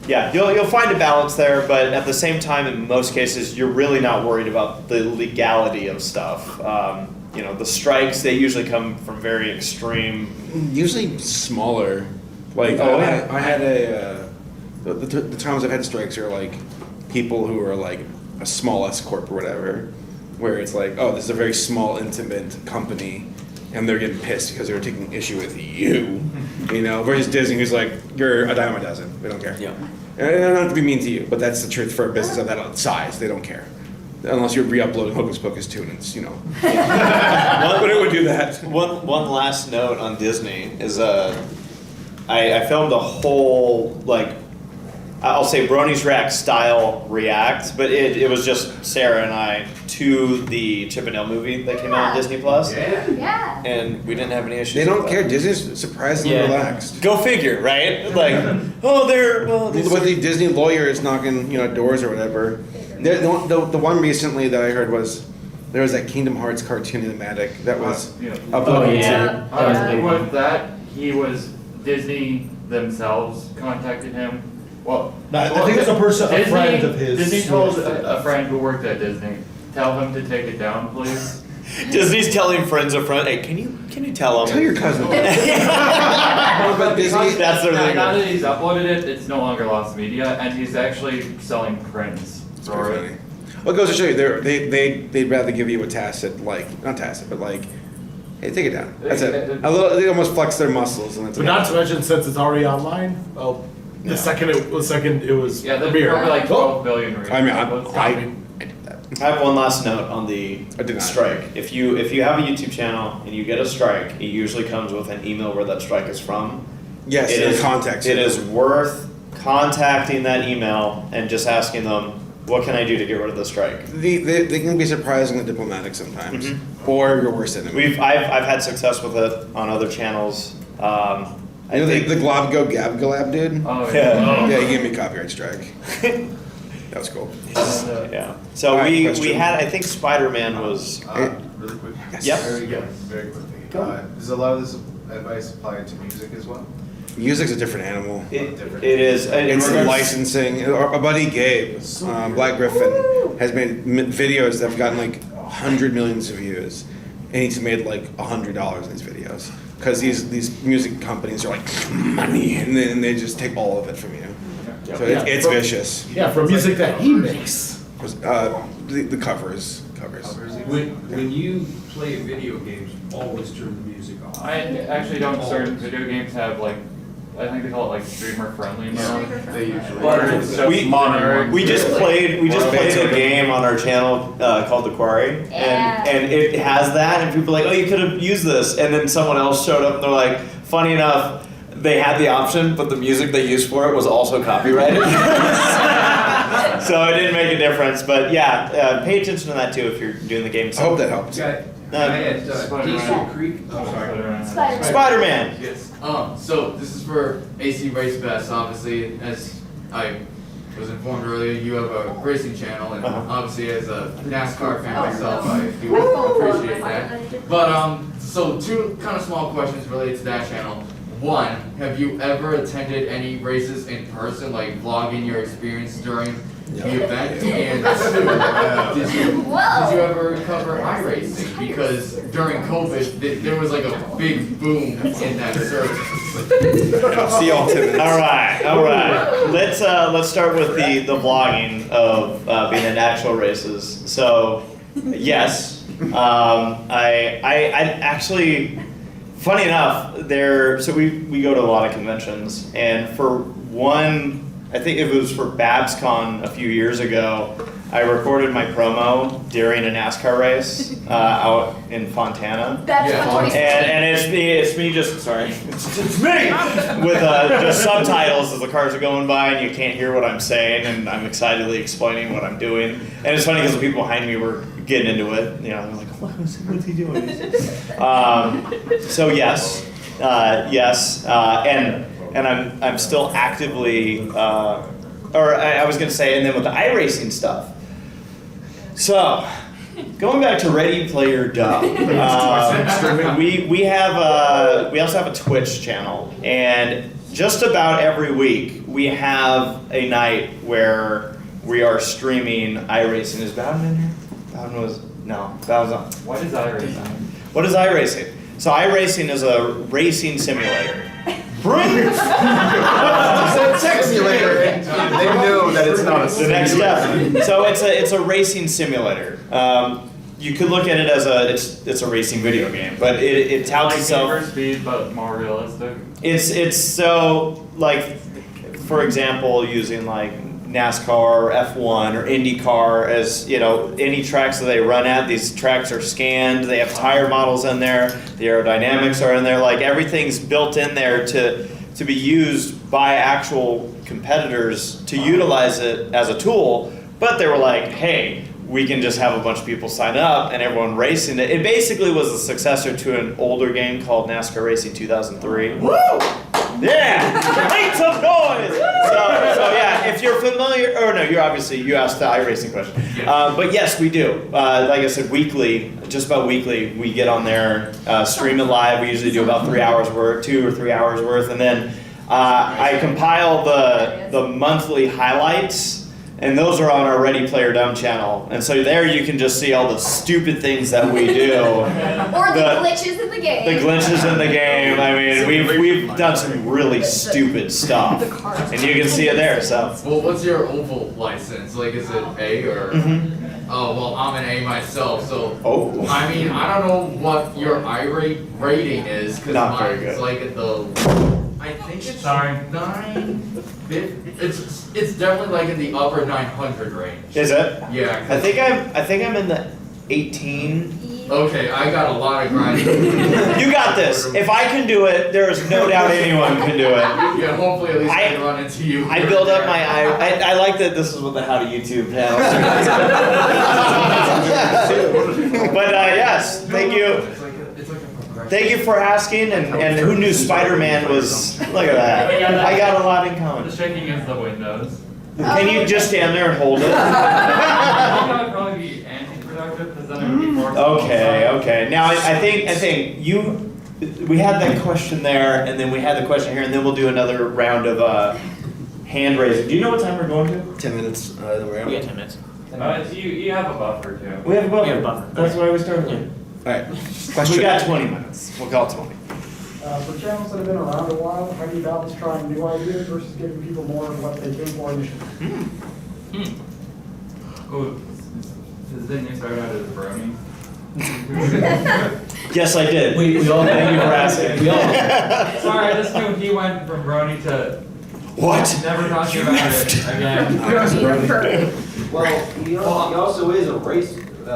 yeah, you'll find a balance there, but at the same time, in most cases, you're really not worried about the legality of stuff. The strikes, they usually come from very extreme. Usually smaller. Like I had the times I've had strikes are like people who are like a small S corp or whatever, where it's like, oh, this is a very small, intimate company, and they're getting pissed because they're taking issue with you, versus Disney, who's like, you're a dime a dozen, we don't care. Yeah. And not to be mean to you, but that's the truth for a business of that size, they don't care. Unless you're re-uploading Hocus Pocus 2, and it's, but it would do that. One last note on Disney is, I filmed a whole, like, I'll say Bronies React style react, but it was just Sarah and I to the Chip and Dale movie that came out on Disney Plus. Yeah. And we didn't have any issues. They don't with care. that. Disney's surprisingly relaxed. Go figure, right? Like, But the Disney lawyer is knocking, doors or whatever. The one recently that I heard was there was that Kingdom Hearts cartoon animatic that was uploaded to. With that, Disney themselves contacted him. Well, I think it's a friend of his. Disney told a friend who worked at Disney, tell him to take it down, please. Disney's telling friends of friends, hey, can you tell them? Tell your cousin. But Disney, that's their thing. Now that he's uploaded it, it's no longer lost media, and he's actually selling prints for it. Well, it goes to show you, they'd rather give you a tacit, not tacit, but hey, take it down. That's it. They almost flex their muscles, and that's But not to mention, since it's already online, The second it was Yeah, there's premiere. probably like 12 billion reasons. I mean, I I have one last note on the I did not. strike. If you have a YouTube channel and you get a strike, it usually comes with an email where that strike is from. yes, It is context. It is worth contacting that email and just asking them, what can I do to get rid of the strike? They can be surprisingly diplomatic sometimes, or your worst enemy. I've had success with it on other channels. You know the Globgo Gabgalab dude? Oh, Yeah. Yeah, he gave me a copyright strike. That was cool. Yeah. So All right, we question. had, I think Spider-Man was. Really quick. Yep. Very good. Very quickly. Does a lot of this advice apply to music as well? Music's a different animal. It is. It's licensing. Our buddy Gabe, Black Griffin, has made videos that have gotten like 100 million views, and he's made like $100 in his videos because these music companies are like money, and then they just take all of it from you. So it's vicious. Yeah, for music that he makes. The covers. When you play video games, always turn the music off. I actually don't. Certain video games have like, I think they call it like streamer friendly now. They usually. But it's just We- monitoring. We just played a game on our channel called The Quarry, and it has that, and people are like, oh, you could have used this, and then someone else showed up and they're like, funny enough, they had the option, but the music they used for it was also copyrighted. So it didn't make a difference, but yeah, pay attention to that too if you're doing the game. I hope that helps. Decent Creek. Spider-Man. Yes. So this is for ACRacebest. Obviously, as I was informed earlier, you have a racing channel, and obviously, as a NASCAR fan myself, I do appreciate that. But so two kind of small questions related to that channel. One, have you ever attended any races in person, like vlogging your experience during the event? And two, did you ever cover iRacing? Because during COVID, there was like a big boom in that service. See y'all 10 minutes. All right. Let's start with the vlogging of being in actual races. So, yes, I actually, funny enough, so we go to a lot of conventions, and for one, I think it was for BabsCon a few years ago, I recorded my promo during a NASCAR race out in Fontana. And it's me just, sorry, it's me! With just subtitles as the cars are going by and you can't hear what I'm saying, and I'm excitedly explaining what I'm doing. And it's funny because the people behind me were getting into it, you know, they're like, what's he doing? So yes, and I'm still actively, I was gonna say, and then with the iRacing stuff. So, going back to Ready Player Dumb, we also have a Twitch channel, and just about every week we have a night where we are streaming iRacing. Is Bowden in here? Bowden's on. What is iRacing? What is iRacing? So iRacing is a racing simulator. Brilliant! Simulator. They know that it's not a The next step. So it's a racing simulator. You could look at it as it's a racing video game, but it touts Like itself. Need for Speed, but more realistic. It's so, like, for example, using like NASCAR or F1 or IndyCar as, you know, any tracks that they run at, these tracks are scanned, they have tire models in there, the aerodynamics are in there, like everything's built in there to be used by actual competitors to utilize it as a tool. But they were like, hey, we can just have a bunch of people sign up and everyone racing it. It basically was a successor to an older game called NASCAR Racing 2003. Woo! Yeah! Make some noise! So yeah, if you're familiar, or no, you asked the iRacing question. But yes, we do. Like I said, just about weekly, we get on there, stream it live. We usually do about 3 hours worth, 2 or 3 hours worth, and then I compile the monthly highlights. And those are on our Ready Player Dumb channel. And so there you can just see all the stupid things that we do. Or the glitches in the game. The glitches in the game. I mean, we've done some really stupid stuff. And you can see it there, so. Well, what's your oval license? Like, is it A or? Oh, well, I'm an A myself, so. Oh. I mean, I don't know what your iRate rating is, because Not very mine's good. like at the. I think it's Sorry. 950. It's definitely like in the upper 900 range. Is it? Yeah. I think I'm in the 18. Okay, I got a lot of grinding. You got this. If I can do it, there is no doubt anyone can do it. Yeah, hopefully at least I can run into you. I build up my I like that this is what the How to YouTube channel. But yes, thank you. It's like a progression. Thank you for asking, and who knew Spider-Man was, look at that. I got a lot in common. The shaking is the windows. Can you just stand there and hold it? I think that would probably be anti-productive because then it would be more. Okay. Now I think we had that question there, and then we had the question here, and then we'll do another round of hand raising. Do you know what time we're going to? 10 minutes. Then we're out. We got 10 minutes. You have a buffer too. We have a buffer. We have a buffer. That's why we started. Yeah. All right. We Question. got 20 minutes. We'll call it 20. For channels that have been around a while, how do you balance trying new ideas versus giving people more of what they came for initially? Oh, didn't you start out as brownie? Yes, I did. We all thank you for asking. We all. Sorry, I just knew he went from brony to What? never talking about it again. Well, he also is a race. You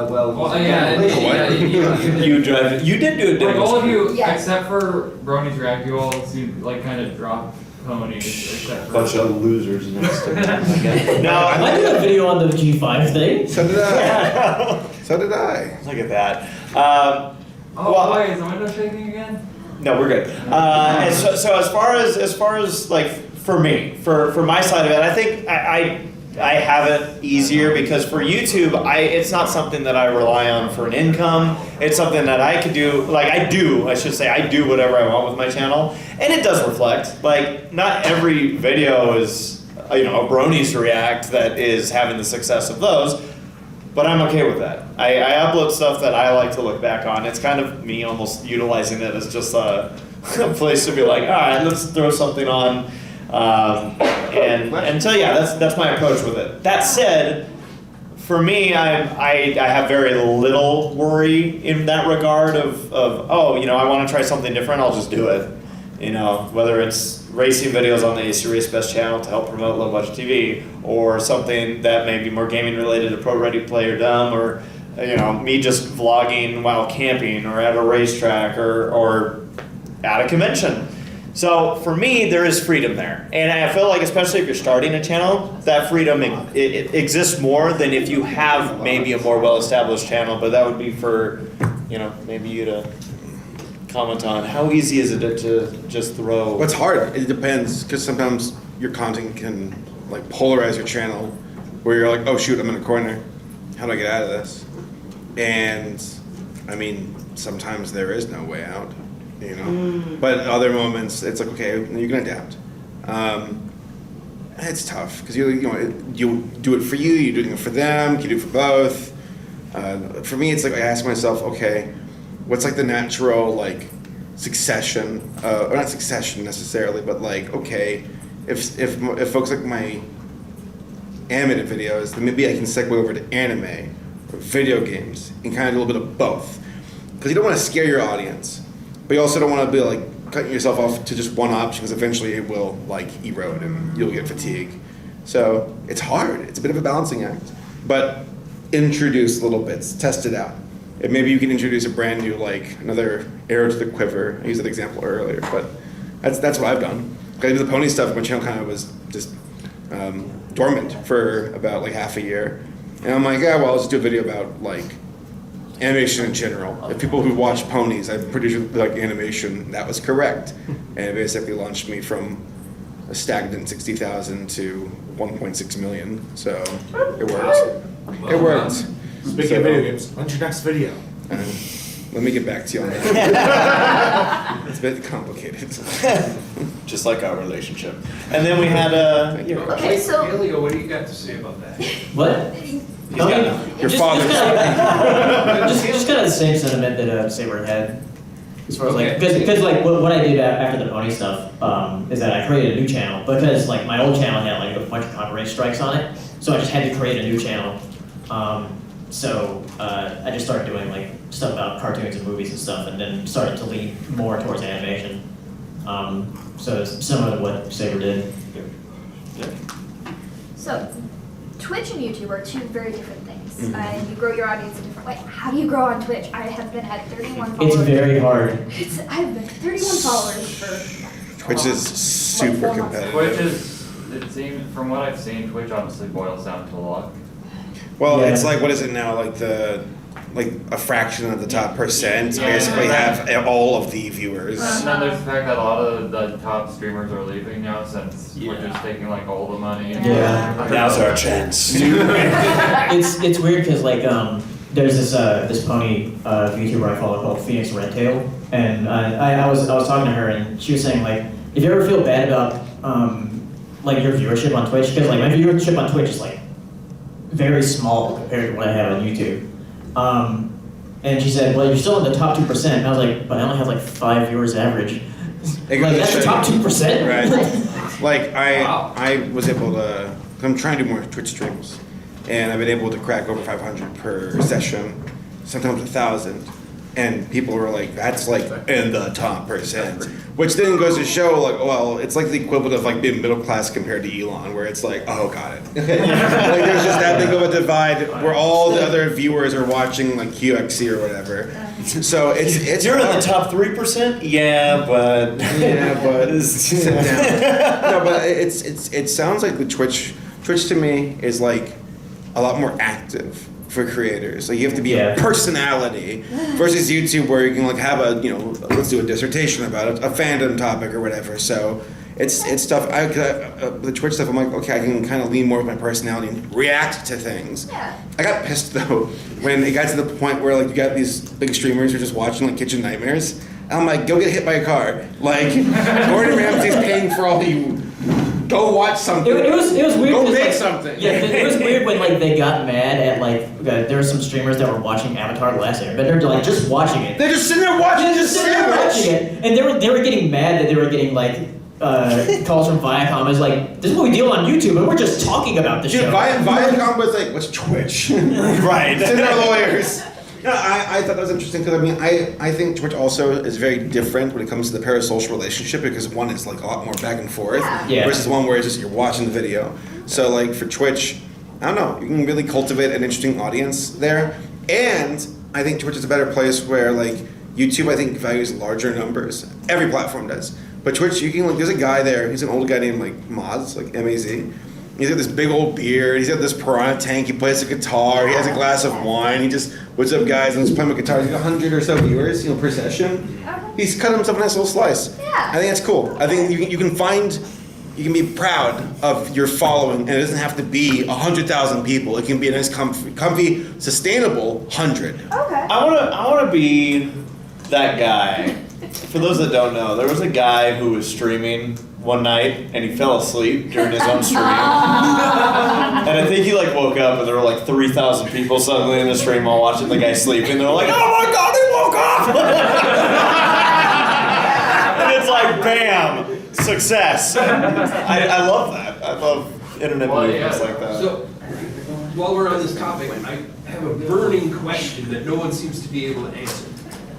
drive it. You did do it. Like all of you, Yes. except for Brony's Rag, you all seem like kind of drop ponies, except for. Bunch of losers next to No, I did a video on the G5 thing. So did I. So did I. Look at that. Oh, well, wait, is the window shaking again? No, we're good. And so as far as like for me, for my side of it, I think I have it easier because for YouTube, it's not something that I rely on for an income. It's something that I could do, like I do whatever I want with my channel. And it does reflect, like not every video is, a bronies react that is having the success of those, but I'm okay with that. I upload stuff that I like to look back on. It's kind of me almost utilizing it as just a place to be like, all right, let's throw something on. And so yeah, that's my approach with it. That said, for me, I have very little worry in that regard of I want to try something different, I'll just do it. Whether it's racing videos on the ACRacebest channel to help promote low budget TV, or something that may be more gaming related to Pro Ready Player Dumb, or me just vlogging while camping or at a racetrack or at a convention. So for me, there is freedom there. And I feel like, especially if you're starting a channel, that freedom it exists more than if you have maybe a more well-established channel, but that would be for, maybe you to comment on. How easy is it to just throw? Well, it's hard. It depends, because sometimes your content can like polarize your channel, where you're like, oh shoot, I'm in a corner. How do I get out of this? And I mean, sometimes there is no way out. But in other moments, it's like, okay, you can adapt. It's tough because you do it for you, you're doing it for them, you do it for both. For me, it's like I ask myself, okay, what's like the natural like succession, or not succession necessarily, but like, okay, if folks like my animated videos, then maybe I can segue over to anime or video games and kind of do a little bit of both, because you don't want to scare your audience. But you also don't want to be like cutting yourself off to just one option, because eventually it will like erode and you'll get fatigue. So it's hard. It's a bit of a balancing act. But introduce little bits, test it out. And maybe you can introduce a brand new, like another arrow to the quiver. I used that example earlier, but that's what I've done. I did the pony stuff. My channel kind of was just dormant for about like half a year, and I'm like, yeah, well, I'll just do a video about like animation in general. If people who watch ponies, I'm pretty sure like animation, that was correct. And it basically launched me from a stagnant 60,000 to 1.6 million. So it worked. It worked. Speaking of video games, when's your next video? Let me get back to you on that. It's a bit complicated. Just like our relationship. And then we had Okay, so Paleo, what do you got to say about that? What? Your father's. Just kind of the same sentiment that Saber had, as far as like, because like what I did after the pony stuff is that I created a new channel, because like my old channel had like a bunch of copyright strikes on it, so I just had to create a new channel. So I just started doing like stuff about cartoons and movies and stuff, and then started to lean more towards animation. So it's similar to what Saber did. So, Twitch and YouTube are two very different things, and you grow your audience a different way. How do you grow on Twitch? I have been at 31 followers. It's very hard. I've been 31 followers for. Which is super competitive. Twitch is, it seems, from what I've seen, Twitch honestly boils down to luck. Well, Yeah. it's like, what is it now? Like a fraction of the top percent basically have all of the viewers. And then there's the fact that a lot of the top streamers are leaving now since Twitch is taking like all the money. Yeah. Now's our chance. It's weird because like there's this pony YouTuber I follow called Phoenix Redtail, and I was talking to her and she was saying like if you ever feel bad about like your viewership on Twitch, because like my viewership on Twitch is like very small compared to what I have on YouTube. And she said, well, you're still in the top 2%. And I was like, but I only have like 5 viewers average. Like, that's the top 2%? Right. Like, I was able to, I'm trying to do more Twitch streams. And I've been able to crack over 500 per session, sometimes 1,000. And people were like, that's like in the top percent. Which then goes to show, like, well, it's like the equivalent of like being middle class compared to Elon, where it's like, oh, got it. Like there's just that big of a divide where all the other viewers are watching like QXC or whatever. So it's You're in the top 3%? Yeah, but sit down. No, but it sounds like the Twitch to me is like a lot more active for creators. Like you have to be a personality versus YouTube where you can like have a, let's do a dissertation about a fandom topic or whatever. So it's stuff, the Twitch stuff, I'm like, okay, I can kind of lean more with my personality and react to things. Yeah. I got pissed though when it got to the point where like you got these big streamers who are just watching like Kitchen Nightmares. And I'm like, go get hit by a car. Like, Gordon Ramsay's paying for all you. Go watch something. It was weird. Go make like, something. Yeah, it was weird when like they got mad at like there were some streamers that were watching Avatar: The Last Airbender, like just watching it. They're just sitting there watching. Watching it, and they were getting mad that they were getting like calls from Viacom is like, this is what we deal on YouTube, and we're just talking about the show. Viacom was like, what's Twitch? Right. Send our lawyers. No, I thought that was interesting because I think Twitch also is very different when it comes to the parasocial relationship because one is like a lot more back and forth versus one where it's just you're watching the video. So like for Twitch, I don't know, you can really cultivate an interesting audience there. And I think Twitch is a better place where like YouTube I think values larger numbers. Every platform does. But Twitch, you can like there's a guy there, he's an old guy named like Maz, like M-A-Z. He's got this big old beard, he's got this piranha tank, he plays a guitar, he has a glass of wine, he just, what's up guys, and he's playing with guitar. He's got 100 or so viewers, per session. He's cut himself a nice little slice. Yeah. I think that's cool. I think you can be proud of your following, and it doesn't have to be 100,000 people. It can be a nice, comfy, sustainable 100. Okay. I wanna be that guy. For those that don't know, there was a guy who was streaming one night and he fell asleep during his own stream. And I think he like woke up and there were like 3,000 people suddenly in the stream while watching the guy sleeping. They're like, oh my god, he woke up! And it's like, bam, success. I love that. I love internet movements like that. So, while we're on this topic, I have a burning question that no one seems to be able to answer.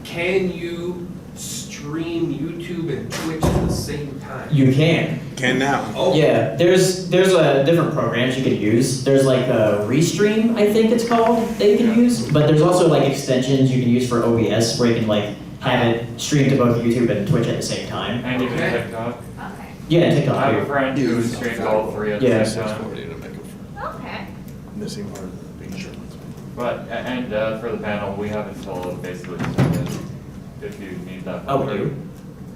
Can you stream YouTube and Twitch at the same time? You can. Can now. Oh. Yeah, there's different programs you can use. There's like a Restream, I think it's called, that you can use. But there's also like extensions you can use for OBS where you can like have it stream to both YouTube and Twitch at the same time. And even TikTok. Okay. Yeah, and TikTok. I have a friend who streams all three at the same time. Okay. Missing part of being sure. But, and for the panel, we have until basically 7 if you need that. Oh, we do?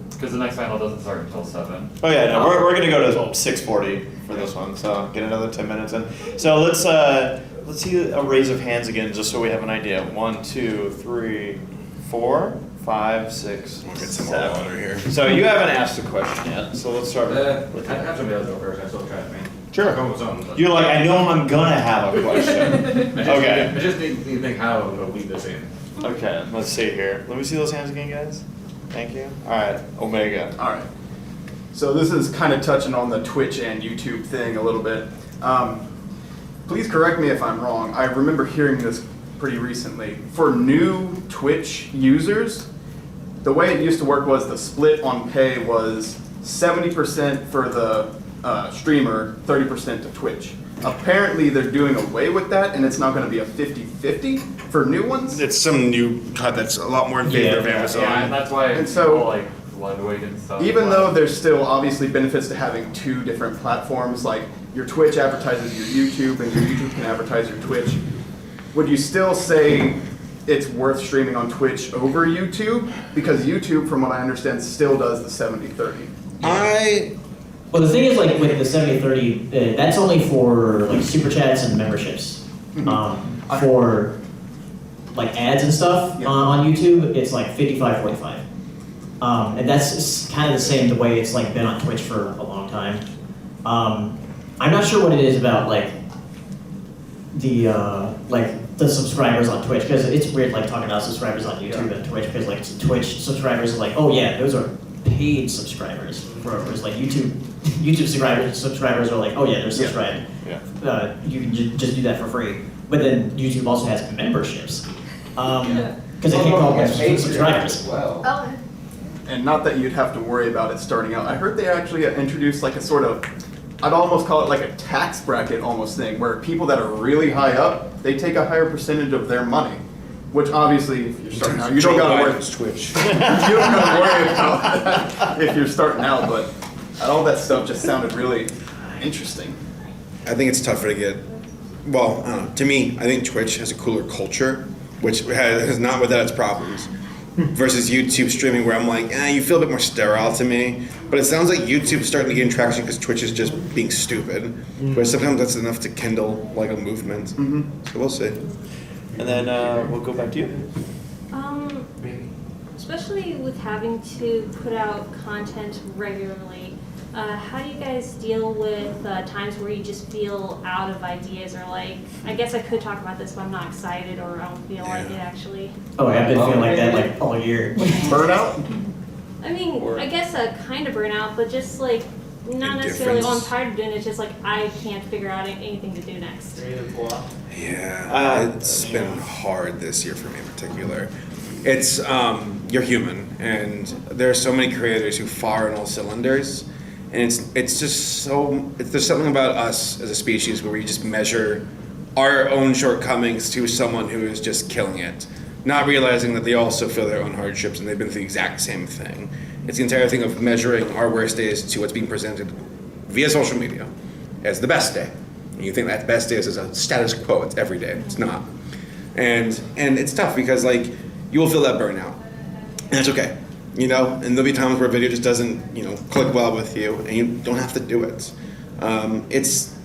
Because the next panel doesn't start until 7. Oh yeah, no, we're gonna go to 6:40 for this one, so get another 10 minutes in. So let's see a raise of hands again, just so we have an idea. 1, 2, 3, 4, 5, 6, Get some more water here. So you haven't asked a question yet, so let's start with I have somebody else go first, I still try to me. Sure. Come with something, but- You're like, I know I'm gonna have a question. Okay. I just need to think how to weave this in. Okay, let's see here. Let me see those hands again, guys. Thank you. All right, Omega. All right. So this is kind of touching on the Twitch and YouTube thing a little bit. Please correct me if I'm wrong. I remember hearing this pretty recently. For new Twitch users, the way it used to work was the split on pay was 70% for the streamer, 30% to Twitch. Apparently they're doing away with that, and it's now going to be a 50-50 for new ones. It's some new cut that's a lot more in favor of Amazon. Yeah, and that's why And so- people like Ludwig and stuff. Even though there's still obviously benefits to having two different platforms, like your Twitch advertises your YouTube and your YouTube can advertise your Twitch, would you still say it's worth streaming on Twitch over YouTube? Because YouTube, from what I understand, still does the 70-30. Well, the thing is, like, with the 70-30, that's only for, like, super chats and memberships. For, like, ads and stuff on YouTube, it's like 55-45. And that's kind of the same the way it's, like, been on Twitch for a long time. I'm not sure what it is about, like, the subscribers on Twitch, because it's weird, like, talking about subscribers on YouTube and Twitch, because, like, Twitch subscribers are like, oh, yeah, those are paid subscribers. Whereas, like, YouTube subscribers are like, oh yeah, they're subscribed. You can just do that for free. But then YouTube also has memberships. Because they can't call them subscribers. Oh. And not that you'd have to worry about it starting out. I heard they actually introduced like a sort of, I'd almost call it like a tax bracket almost thing, where people that are really high up, they take a higher percentage of their money. Which obviously, if you're starting out, you don't gotta worry. Twitch. You don't gotta worry about that if you're starting out, but all that stuff just sounded really interesting. I think it's tougher to get, well, I don't know, to me, I think Twitch has a cooler culture, which has not without its problems, versus YouTube streaming where I'm like, you feel a bit more sterile to me, but it sounds like YouTube's starting to gain traction because Twitch is just being stupid, but sometimes that's enough to kindle like a movement, so we'll see. And then we'll go back to you. Especially with having to put out content regularly, how do you guys deal with times where you just feel out of ideas, or like, I guess I could talk about this, but I'm not excited, or I don't feel like it actually? Oh, I've been feeling like that like all year. Burnout? I mean, I guess a kind of burnout, but just like, not necessarily, oh, I'm tired of doing it, it's just like, I can't figure out anything to do next. Yeah, it's been hard this year for me in particular. It's, you're human, and there are so many creators who fire on all cylinders, and it's just so, there's something about us as a species where we just measure our own shortcomings to someone who is just killing it, not realizing that they also feel their own hardships and they've been through the exact same thing. It's the entire thing of measuring our worst days to what's being presented via social media as the best day. And you think that best day is a status quo, it's every day. It's not. And it's tough because like you will feel that burnout. And that's okay. You know, and there'll be times where a video just doesn't, click well with you and you don't have to do it. It's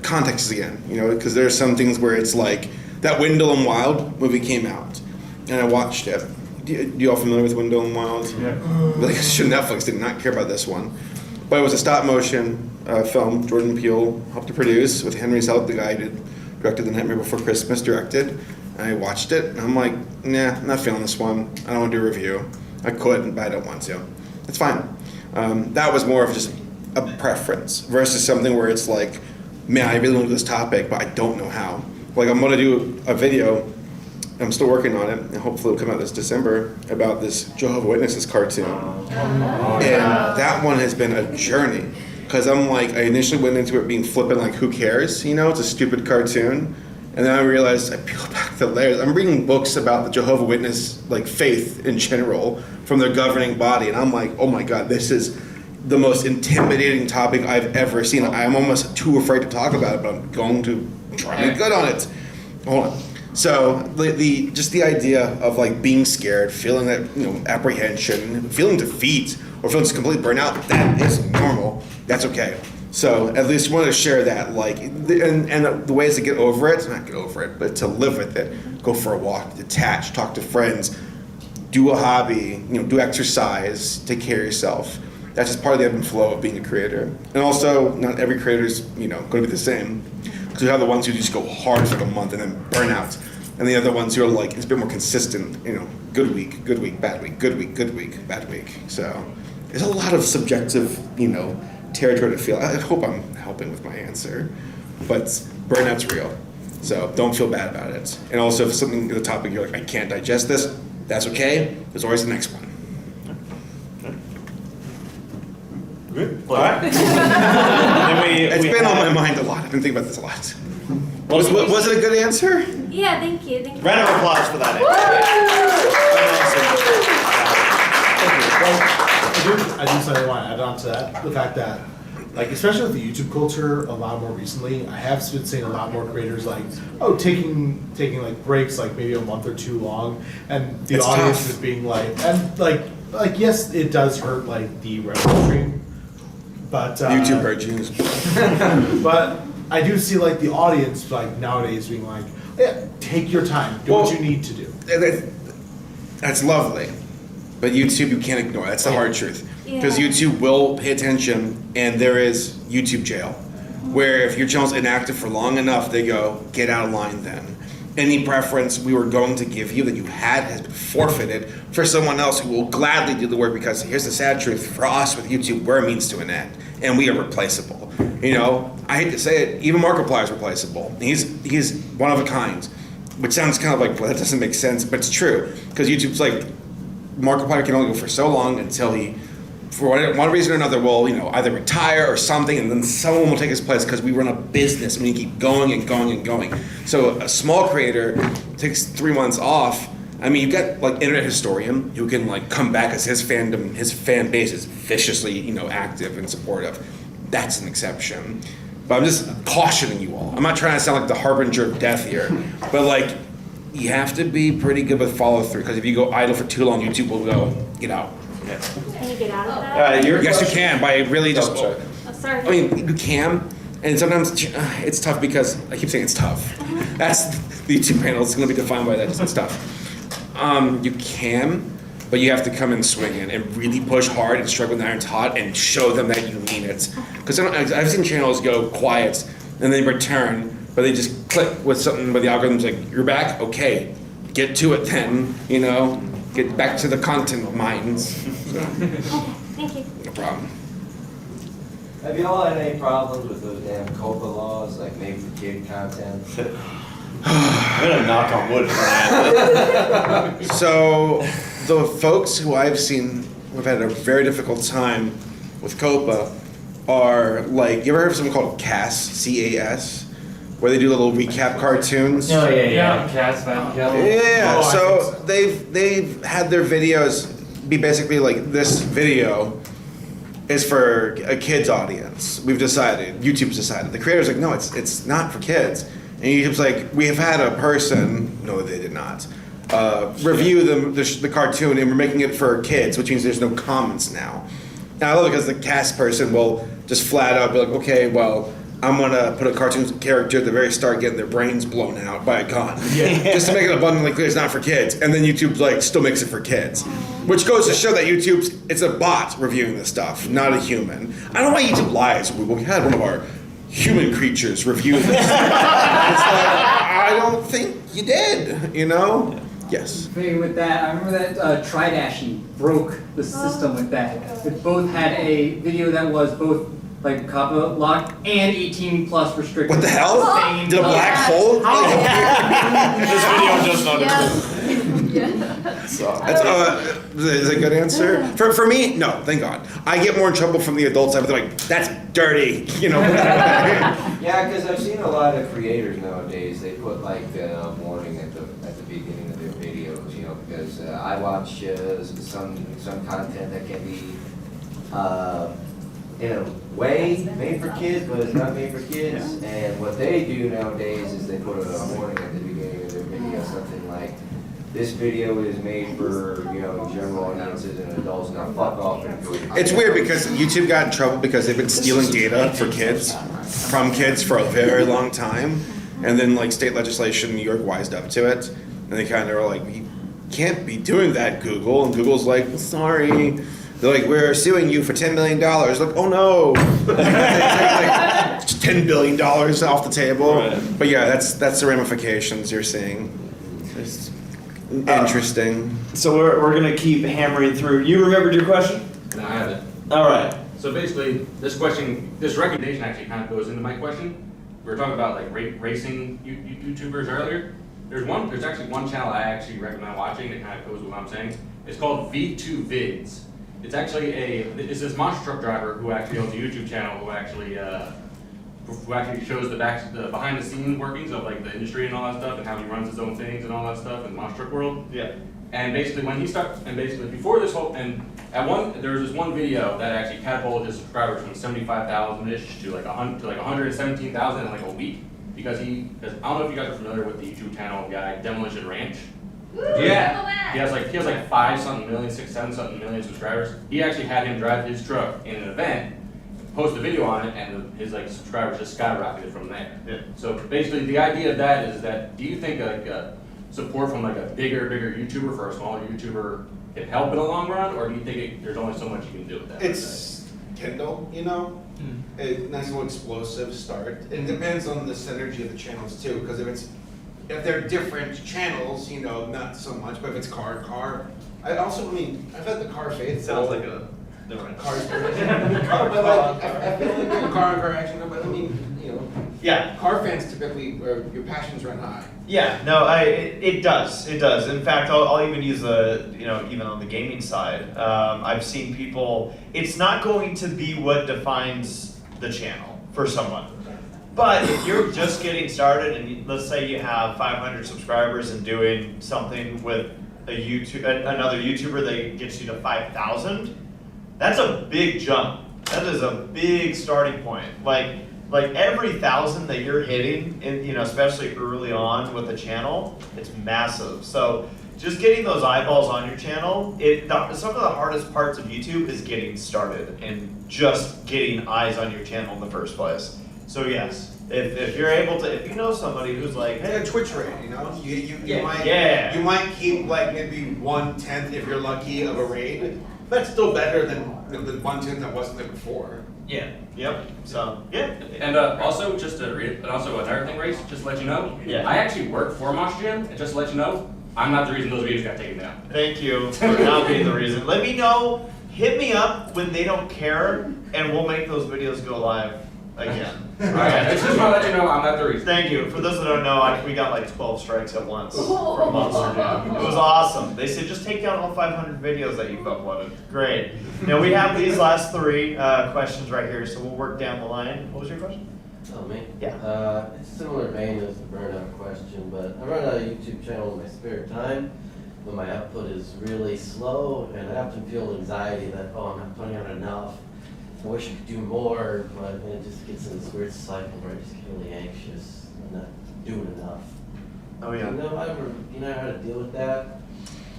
context again, because there are some things where it's like that Wendell and Wild movie came out and I watched it. You all familiar with Wendell and Wild? Yeah. Like, Netflix did not care about this one. But it was a stop motion film Jordan Peele helped to produce with Henry Selick, the guy who directed The Nightmare Before Christmas, directed. And I watched it and I'm like, nah, I'm not feeling this one. I don't want to do a review. I could, but I don't want to. It's fine. That was more of just a preference versus something where it's like, man, I really want to do this topic, but I don't know how. Like, I'm going to do a video, I'm still working on it, and hopefully it'll come out this December, about this Jehovah's Witnesses cartoon. And that one has been a journey. Because I'm like, I initially went into it being flippant, like, who cares? It's a stupid cartoon. And then I realized I peel back the layers. I'm reading books about the Jehovah's Witness, like faith in general, from their governing body, and I'm like, oh my God, this is the most intimidating topic I've ever seen. I'm almost too afraid to talk about it, but I'm going to try to get good on it. Hold on. So the idea of like being scared, feeling that apprehension, feeling defeat, or feeling just complete burnout, that is normal. That's okay. So at least wanted to share that, like, and the ways to get over it, not get over it, but to live with it. Go for a walk, detach, talk to friends, do a hobby, do exercise, take care of yourself. That's just part of the ebb and flow of being a creator. And also, not every creator is, going to be the same. Because you have the ones who just go hard for like a month and then burn out. And the other ones who are like, it's a bit more consistent, good week, bad week, good week, bad week. So there's a lot of subjective, territory to feel. I hope I'm helping with my answer, but burnout's real, so don't feel bad about it. And also, if something, the topic, you're like, I can't digest this, that's okay. There's always the next one. All right. It's been on my mind a lot. I've been thinking about this a lot. Was it a good answer? Yeah, thank you. Thank you. Round of applause for that I do something I want to add on to that. The fact that, like, especially with the YouTube culture, a lot more recently, I have been seeing a lot more creators like, taking like breaks, like maybe a month or two long, and the It's audience tough. is being like, and like yes, it does hurt like the revenue stream, but YouTube hurt you. but I do see like the audience like nowadays being like, yeah, take your time, do what you need to do. That's lovely. But YouTube, you can't ignore. That's the hard truth. Because Yeah. YouTube will pay attention, and there is YouTube jail, where if your channel's inactive for long enough, they go, get out of line then. Any preference we were going to give you that you had has been forfeited for someone else who will gladly do the work, because here's the sad truth, for us with YouTube, we're a means to an end, and we are replaceable. You know, I hate to say it, even Markiplier is replaceable. He's one of a kind, which sounds kind of like, well, that doesn't make sense, but it's true. Because YouTube's like, Markiplier can only go for so long until he, for one reason or another, will either retire or something, and then someone will take his place, because we run a business and we keep going and going and going. So a small creator takes 3 months off. I mean, you've got like Internet Historian who can like come back as his fan base is viciously active and supportive. That's an exception. But I'm just cautioning you all. I'm not trying to sound like the harbinger of death here, but like, you have to be pretty good with follow through, because if you go idle for too long, YouTube will go, get out. Can you get out of that? Yes, you can, by really just. Oh, sorry. I mean, you can, and sometimes it's tough because I keep saying it's tough. That's the YouTube panel. It's going to be defined by that. It's tough. You can, but you have to come in swinging and really push hard and strike when the iron's hot and show them that you mean it. Because I've seen channels go quiet and they return, but they just click with something, but the algorithm's like, you're back? Okay, get to it then, get back to the content mines. So, Thank you. no problem. Have y'all had any problems with those damn COPPA laws, like made for kid content? I'm gonna knock on wood for that. So, the folks who I've seen who've had a very difficult time with COPPA are like, you ever heard of something called CAS, C-A-S? Where they do little recap cartoons? Oh, yeah. Cats, Van Yeah, so they've had their videos be basically like, this video is for a kid's audience. We've decided, YouTube's decided. The creator's like, no, it's not for kids. And YouTube's like, we have had a person, no they did not, review the cartoon, and we're making it for kids, which means there's no comments now. And I love it because the cast person will just flat out be like, okay, well, I'm gonna put a cartoon character at the very start getting their brains blown out by a gun. Just to make it abundantly clear it's not for kids. And then YouTube like still makes it for kids. Which goes to show that it's a bot reviewing this stuff, not a human. I don't know why YouTube lies. We had one of our human creatures review this. It's like, I don't think you did, Yes. Thing with that, I remember that Tridashy broke the system with that. It both had a video that was both like COPPA locked and 18 plus restricted. What the hell? Did a black hole? This video just Is that a good answer? For me, no, thank God. I get more in trouble from the adults. I'm like, that's dirty, Yeah, because I've seen a lot of creators nowadays, they put like a warning at the beginning of their videos, because I watch some content that can be in a way made for kids, but it's not made for kids. And what they do nowadays is they put a warning at the beginning of their video, something like, this video is made for, general audiences and adults, now fuck off and enjoy it. It's weird because YouTube got in trouble because they've been stealing data from kids for a very long time. And then like state legislation in New York wised up to it. And they kind of are like, you can't be doing that, Google. And Google's like, sorry. They're like, we're suing you for $10 million. Like, oh no. Like $10 billion off the table. Right. But yeah, that's the ramifications you're seeing. It's interesting. So we're gonna keep hammering through. You remembered your question? No, I haven't. All right. So basically, this recommendation actually kind of goes into my question. We were talking about like racing YouTubers earlier. There's actually one channel I actually recommend watching that kind of goes with what I'm saying. It's called V2Vids. it's actually it's this monster truck driver who actually owns a YouTube channel who actually shows the behind the scenes workings of like the industry and all that stuff and how he runs his own things and all that stuff in the monster truck world. Yeah. And basically when he started, and basically before this whole, and there was this one video that actually catapulted his subscribers from 75,000-ish to like 117,000 in like a week. Because I don't know if you guys are familiar with the YouTube channel guy, Demolition Ranch. Yeah. He has like 5 something million, 6, 7 something million subscribers. He actually had him drive his truck in an event, post a video on it, and his like subscribers just skyrocketed from there. Yeah. So basically the idea of that is that, do you think like support from like a bigger YouTuber for a smaller YouTuber can help in the long run, or do you think there's only so much you can do with that? It's Kindle, you know? A nice little explosive start. It depends on the synergy of the channels too, because if they're different channels, you know, not so much, but if it's car. I've had the car faith. Sounds like a different car. But like, I feel like car action, but I mean, you know. Yeah. Car fans typically, your passions run high. Yeah, no, it does. In fact, I'll even use even on the gaming side, I've seen people, it's not going to be what defines the channel for someone. But if you're just getting started and let's say you have 500 subscribers and doing something with another YouTuber that gets you to 5,000, that's a big jump. That is a big starting point. Like every 1,000 that you're hitting, especially early on with a channel, it's massive. So just getting those eyeballs on your channel, some of the hardest parts of YouTube is getting started and just getting eyes on your channel in the first place. So yes, if you're able to, if you know somebody who's like, hey, a Twitch rate, you know, you might keep like maybe 1/10 if you're lucky of a raid. That's still better than the 1/10 that wasn't there before. Yeah. Yep. So yeah. And also another thing, Race, just to let you know. Yeah. I actually work for Mosh Gym, and just to let you know, I'm not the reason those videos got taken down. Thank you for not being the reason. Let me know. Hit me up when they don't care, and we'll make those videos go live again. Alright, just want to let you know I'm not the reason. Thank you. For those that don't know, we got like 12 strikes at once from Monster Jam. It was awesome. They said just take down all 500 videos that you've uploaded. Great. Now we have these last 3 questions right here, so we'll work down the line. What was your question? Oh, me? Yeah. It's a similar vein as the burnout question, but I run a YouTube channel in my spare time when my output is really slow, and I often feel anxiety that, I'm not putting out enough. I wish I could do more, but it just gets in this weird cycle where I just get really anxious and not doing enough. Oh yeah. Do you know how to deal with that?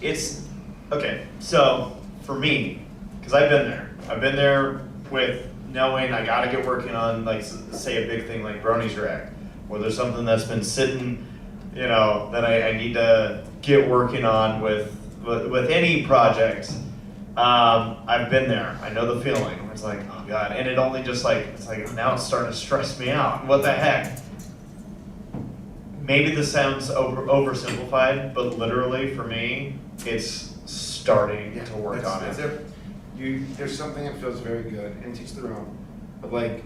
It's, okay, so for me, because I've been there with knowing I gotta get working on, like, say a big thing like Brony's React, where there's something that's been sitting, that I need to get working on with any project. I've been there. I know the feeling. It's like, oh god, and it only just now it's starting to stress me out. What the heck? Maybe this sounds oversimplified, but literally for me, it's starting to work on it. There's something that feels very good, and teach their own. But like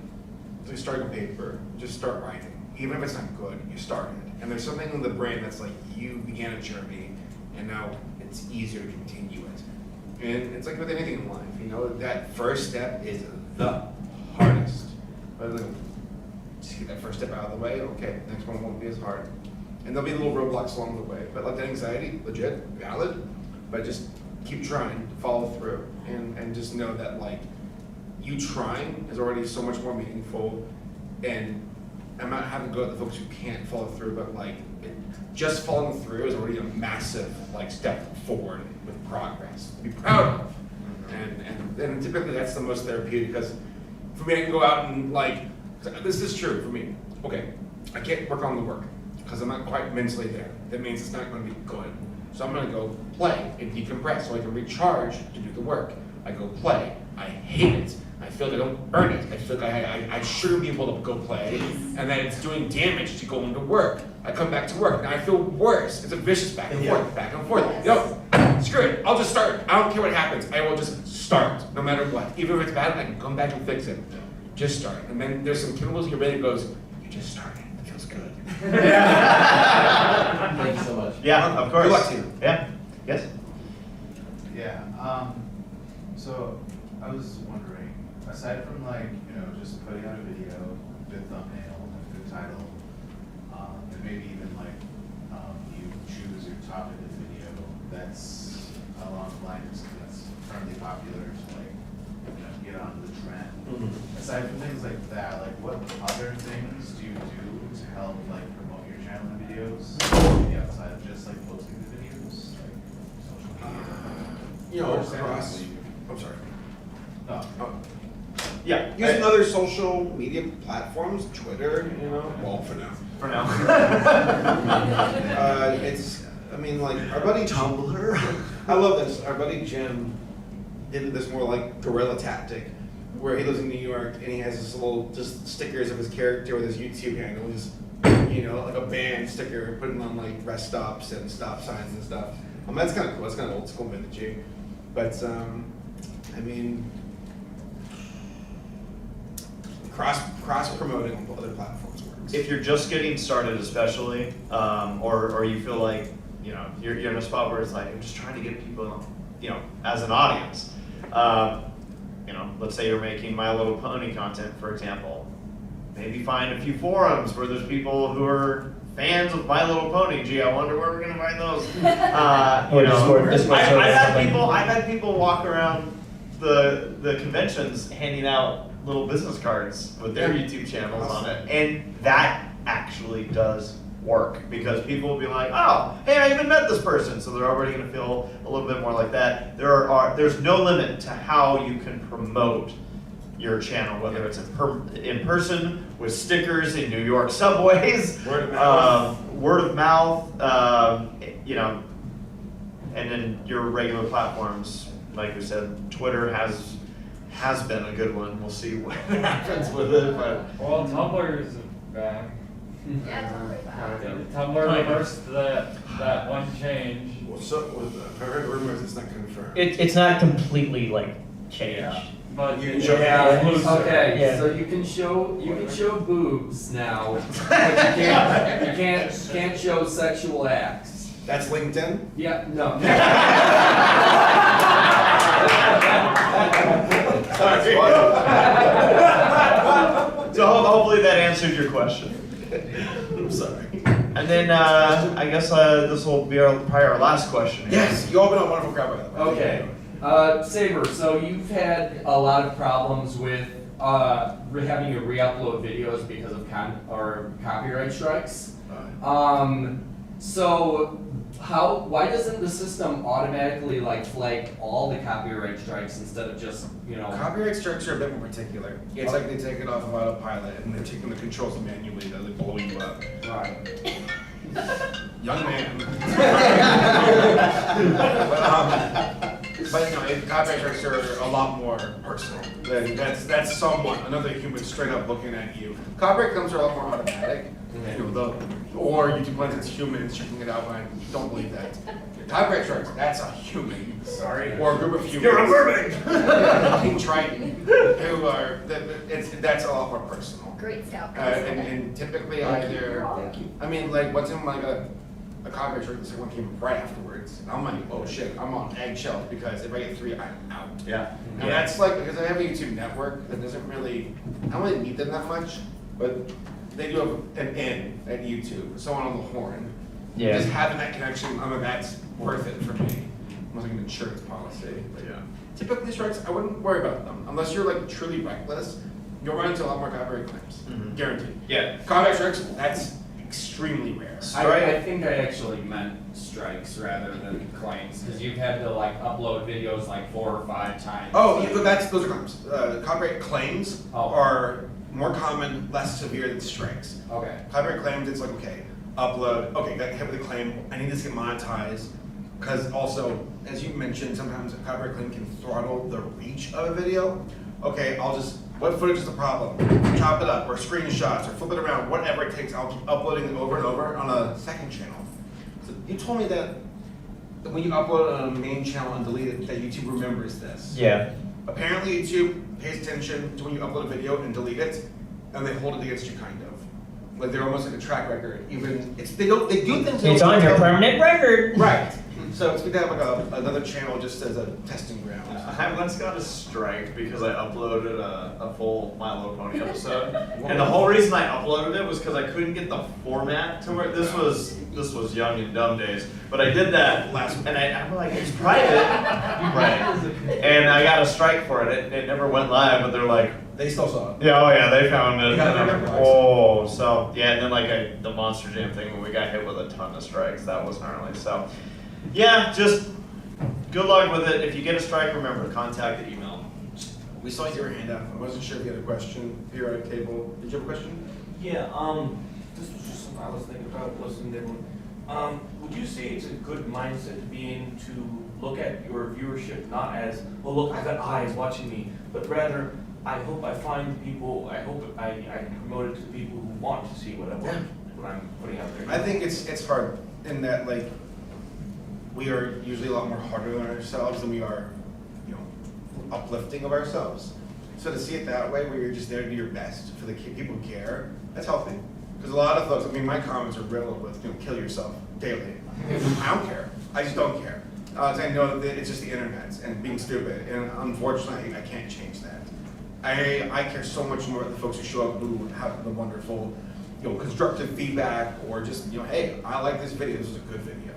start on paper, just start writing. Even if it's not good, you started. And there's something in the brain that's like, you began a journey, and now it's easier to continue it. And it's like with anything in life, that first step is the hardest. But just get that first step out of the way, okay, next one won't be as hard. And there'll be little roadblocks along the way. But like that anxiety, legit, valid, but just keep trying, follow through, and just know that like, you trying is already so much more meaningful, and I'm not having to go at the folks who can't follow through, but like, just following through is already a massive like step forward with progress to be proud of. And typically that's the most therapeutic, because for me I can go out and like, this is true for me. Okay, I can't work on the work because I'm not quite mentally there. That means it's not going to be good. So I'm going to go play and decompress so I can recharge to do the work. I go play. I hate it. I feel like I don't earn it. I feel like I shouldn't be able to go play, and that it's doing damage to going to work. I come back to work, and I feel worse. It's a vicious back and forth, back and forth. Screw it, I'll just start. I don't care what happens. I will just start, no matter what. Even if it's bad, I can come back and fix it. Just start. And then there's some chemicals in your brain that goes, you just started. It feels good. Thank you so much. Yeah, of course. Good luck to you. Yeah. Yes? Yeah. So I was wondering, aside from like, just putting out a video, good thumbnail, good title, and maybe even like you choose your topic of video that's along the lines of something that's currently popular to like, get on the trend. Aside from things like that, like what other things do you do to help like promote your channel and videos? Maybe outside of just like posting the videos, like social media. Or across. I'm sorry. Yeah. Using other social media platforms, Twitter, well, for now. For now. Our buddy Tumblr. I love this. Our buddy Jim did this more like guerrilla tactic, where he lives in New York and he has this little just stickers of his character with his YouTube handle, just like a band sticker, putting on like rest stops and stop signs and stuff. That's kind of cool. That's kind of old school vintage. But cross promoting on other platforms works. If you're just getting started, especially, or you feel like you're in a spot where it's like I'm just trying to get people, as an audience. Let's say you're making My Little Pony content, for example. Maybe find a few forums where there's people who are fans of My Little Pony. Gee, I wonder where we're gonna find those. I've had people walk around the conventions handing out little business cards with their YouTube channels on it, and that actually does work because people will be like, oh, hey, I even met this person, so they're already going to feel a little bit more like that. There's no limit to how you can promote your channel, whether it's in person with stickers in New York subways, word of mouth, and then your regular platforms. Like we said, Twitter has been a good one. We'll see what happens with it. But Tumblr is back. Tumblr reversed that one change. I've heard rumors it's not confirmed. It's not completely like changed. Yeah. But Okay, so you can show boobs now, but you can't show sexual acts. That's LinkedIn? Yeah, no. So hopefully that answered your question. I'm sorry. And then I guess this will be probably our last question. Yes, you open up wonderful crowd. Okay. Saber, so you've had a lot of problems with having to re-upload videos because of copyright strikes. So why doesn't the system automatically flag all the copyright strikes instead of just, Copyright strikes are a bit more particular. It's like they take it off of autopilot and they're taking the controls manually to blow you up. Right. Young man. But copyright strikes are a lot more personal. That's someone, another human straight up looking at you. Copyright claims are a lot more automatic. Or YouTube claims it's humans checking it out, but I don't believe that. Copyright strikes, that's a human. Sorry. Or a group of humans. You're a mermaid! King Triton. Who are, that's a lot more personal. Great scout. And typically either, what's in a copyright strike, the second one came right afterwards. And I'm like, oh shit, I'm on eggshells because if I get 3, I'm out. Yeah. And that's because I have a YouTube network that doesn't really, I don't really need them that much, but they do have an N at YouTube, someone on the horn. Yeah. Just having that connection, that's worth it for me. Almost like an insurance policy. But yeah. Typically strikes, I wouldn't worry about them. Unless you're truly reckless, you'll run into a lot more copyright claims. Mm-hmm. Guaranteed. Yeah. Copyright strikes, that's extremely rare. I think I actually meant strikes rather than claims, because you've had to upload videos 4 or 5 times. Oh, yeah, those are claims. Copyright claims are more common, less severe than strikes. Okay. Copyright claims, it's upload, okay, got hit with a claim, I need this to get monetized. Because also, as you mentioned, sometimes a copyright claim can throttle the reach of a video. Okay, what footage is the problem? Chop it up, or screenshots, or flip it around, whatever it takes, I'll keep uploading it over and over on a second channel. So you told me that when you upload on a main channel and delete it, that YouTube remembers this. Yeah. Apparently YouTube pays attention to when you upload a video and delete it, and they hold it against you kind of. They're almost like a track record. Even they do things. It's on your permanent record. Right. So it's good to have like another channel just as a testing ground. I once got a strike because I uploaded a full My Little Pony episode, and the whole reason I uploaded it was because I couldn't get the format to where this was young and dumb days. But I did that last, and I'm like, it's private, right? And I got a strike for it. It never went live, but they're like, they still saw it. Yeah, oh yeah, they found it. Yeah, And I'm like, oh, so yeah, and then like the Monster Jam thing when we got hit with a ton of strikes, that was gnarly. So yeah, just good luck with it. If you get a strike, remember to contact the email. We saw your hand up. I wasn't sure if you had a question here at the table. Did you have a question? Yeah, this was just something I was thinking about listening to everyone. Would you say it's a good mindset to be in to look at your viewership not as, well, look, I've got eyes watching me, but rather, I hope I find people, I hope I promote it to the people who want to see what I'm putting out there. I think it's hard in that like we are usually a lot more harder on ourselves than we are, uplifting of ourselves. So to see it that way, where you're just there to do your best for the people who care, that's healthy. Because a lot of folks, my comments are riddled with, kill yourself daily. I don't care. I just don't care. I know that it's just the internet and being stupid, and unfortunately, I can't change that. I care so much more about the folks who show up who have the wonderful, constructive feedback, or just, hey, I like this video. This is a good video.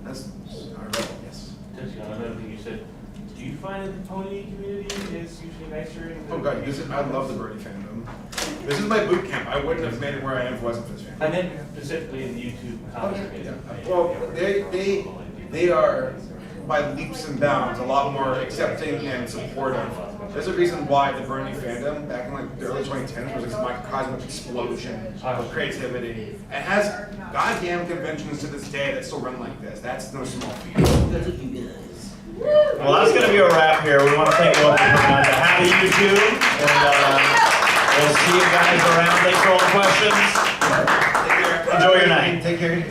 That's our role. Yes. Touching on another thing you said, do you find that the pony community is usually nicer? Oh God, I love the birdie fandom. This is my boot camp. I wouldn't have made it where I am if it wasn't for this fandom. I meant specifically in the YouTube comments. Well, they are by leaps and bounds a lot more accepting and supportive. There's a reason why the Bernie fandom back in the early 2010s was this microcosmic explosion of creativity. It has goddamn conventions to this day that still run like this. That's no small feat. Well, that's going to be a wrap here. We want to thank you all for coming on to Happy YouTube, and we'll see you guys around. Thanks for all the questions. Enjoy your night. Take care.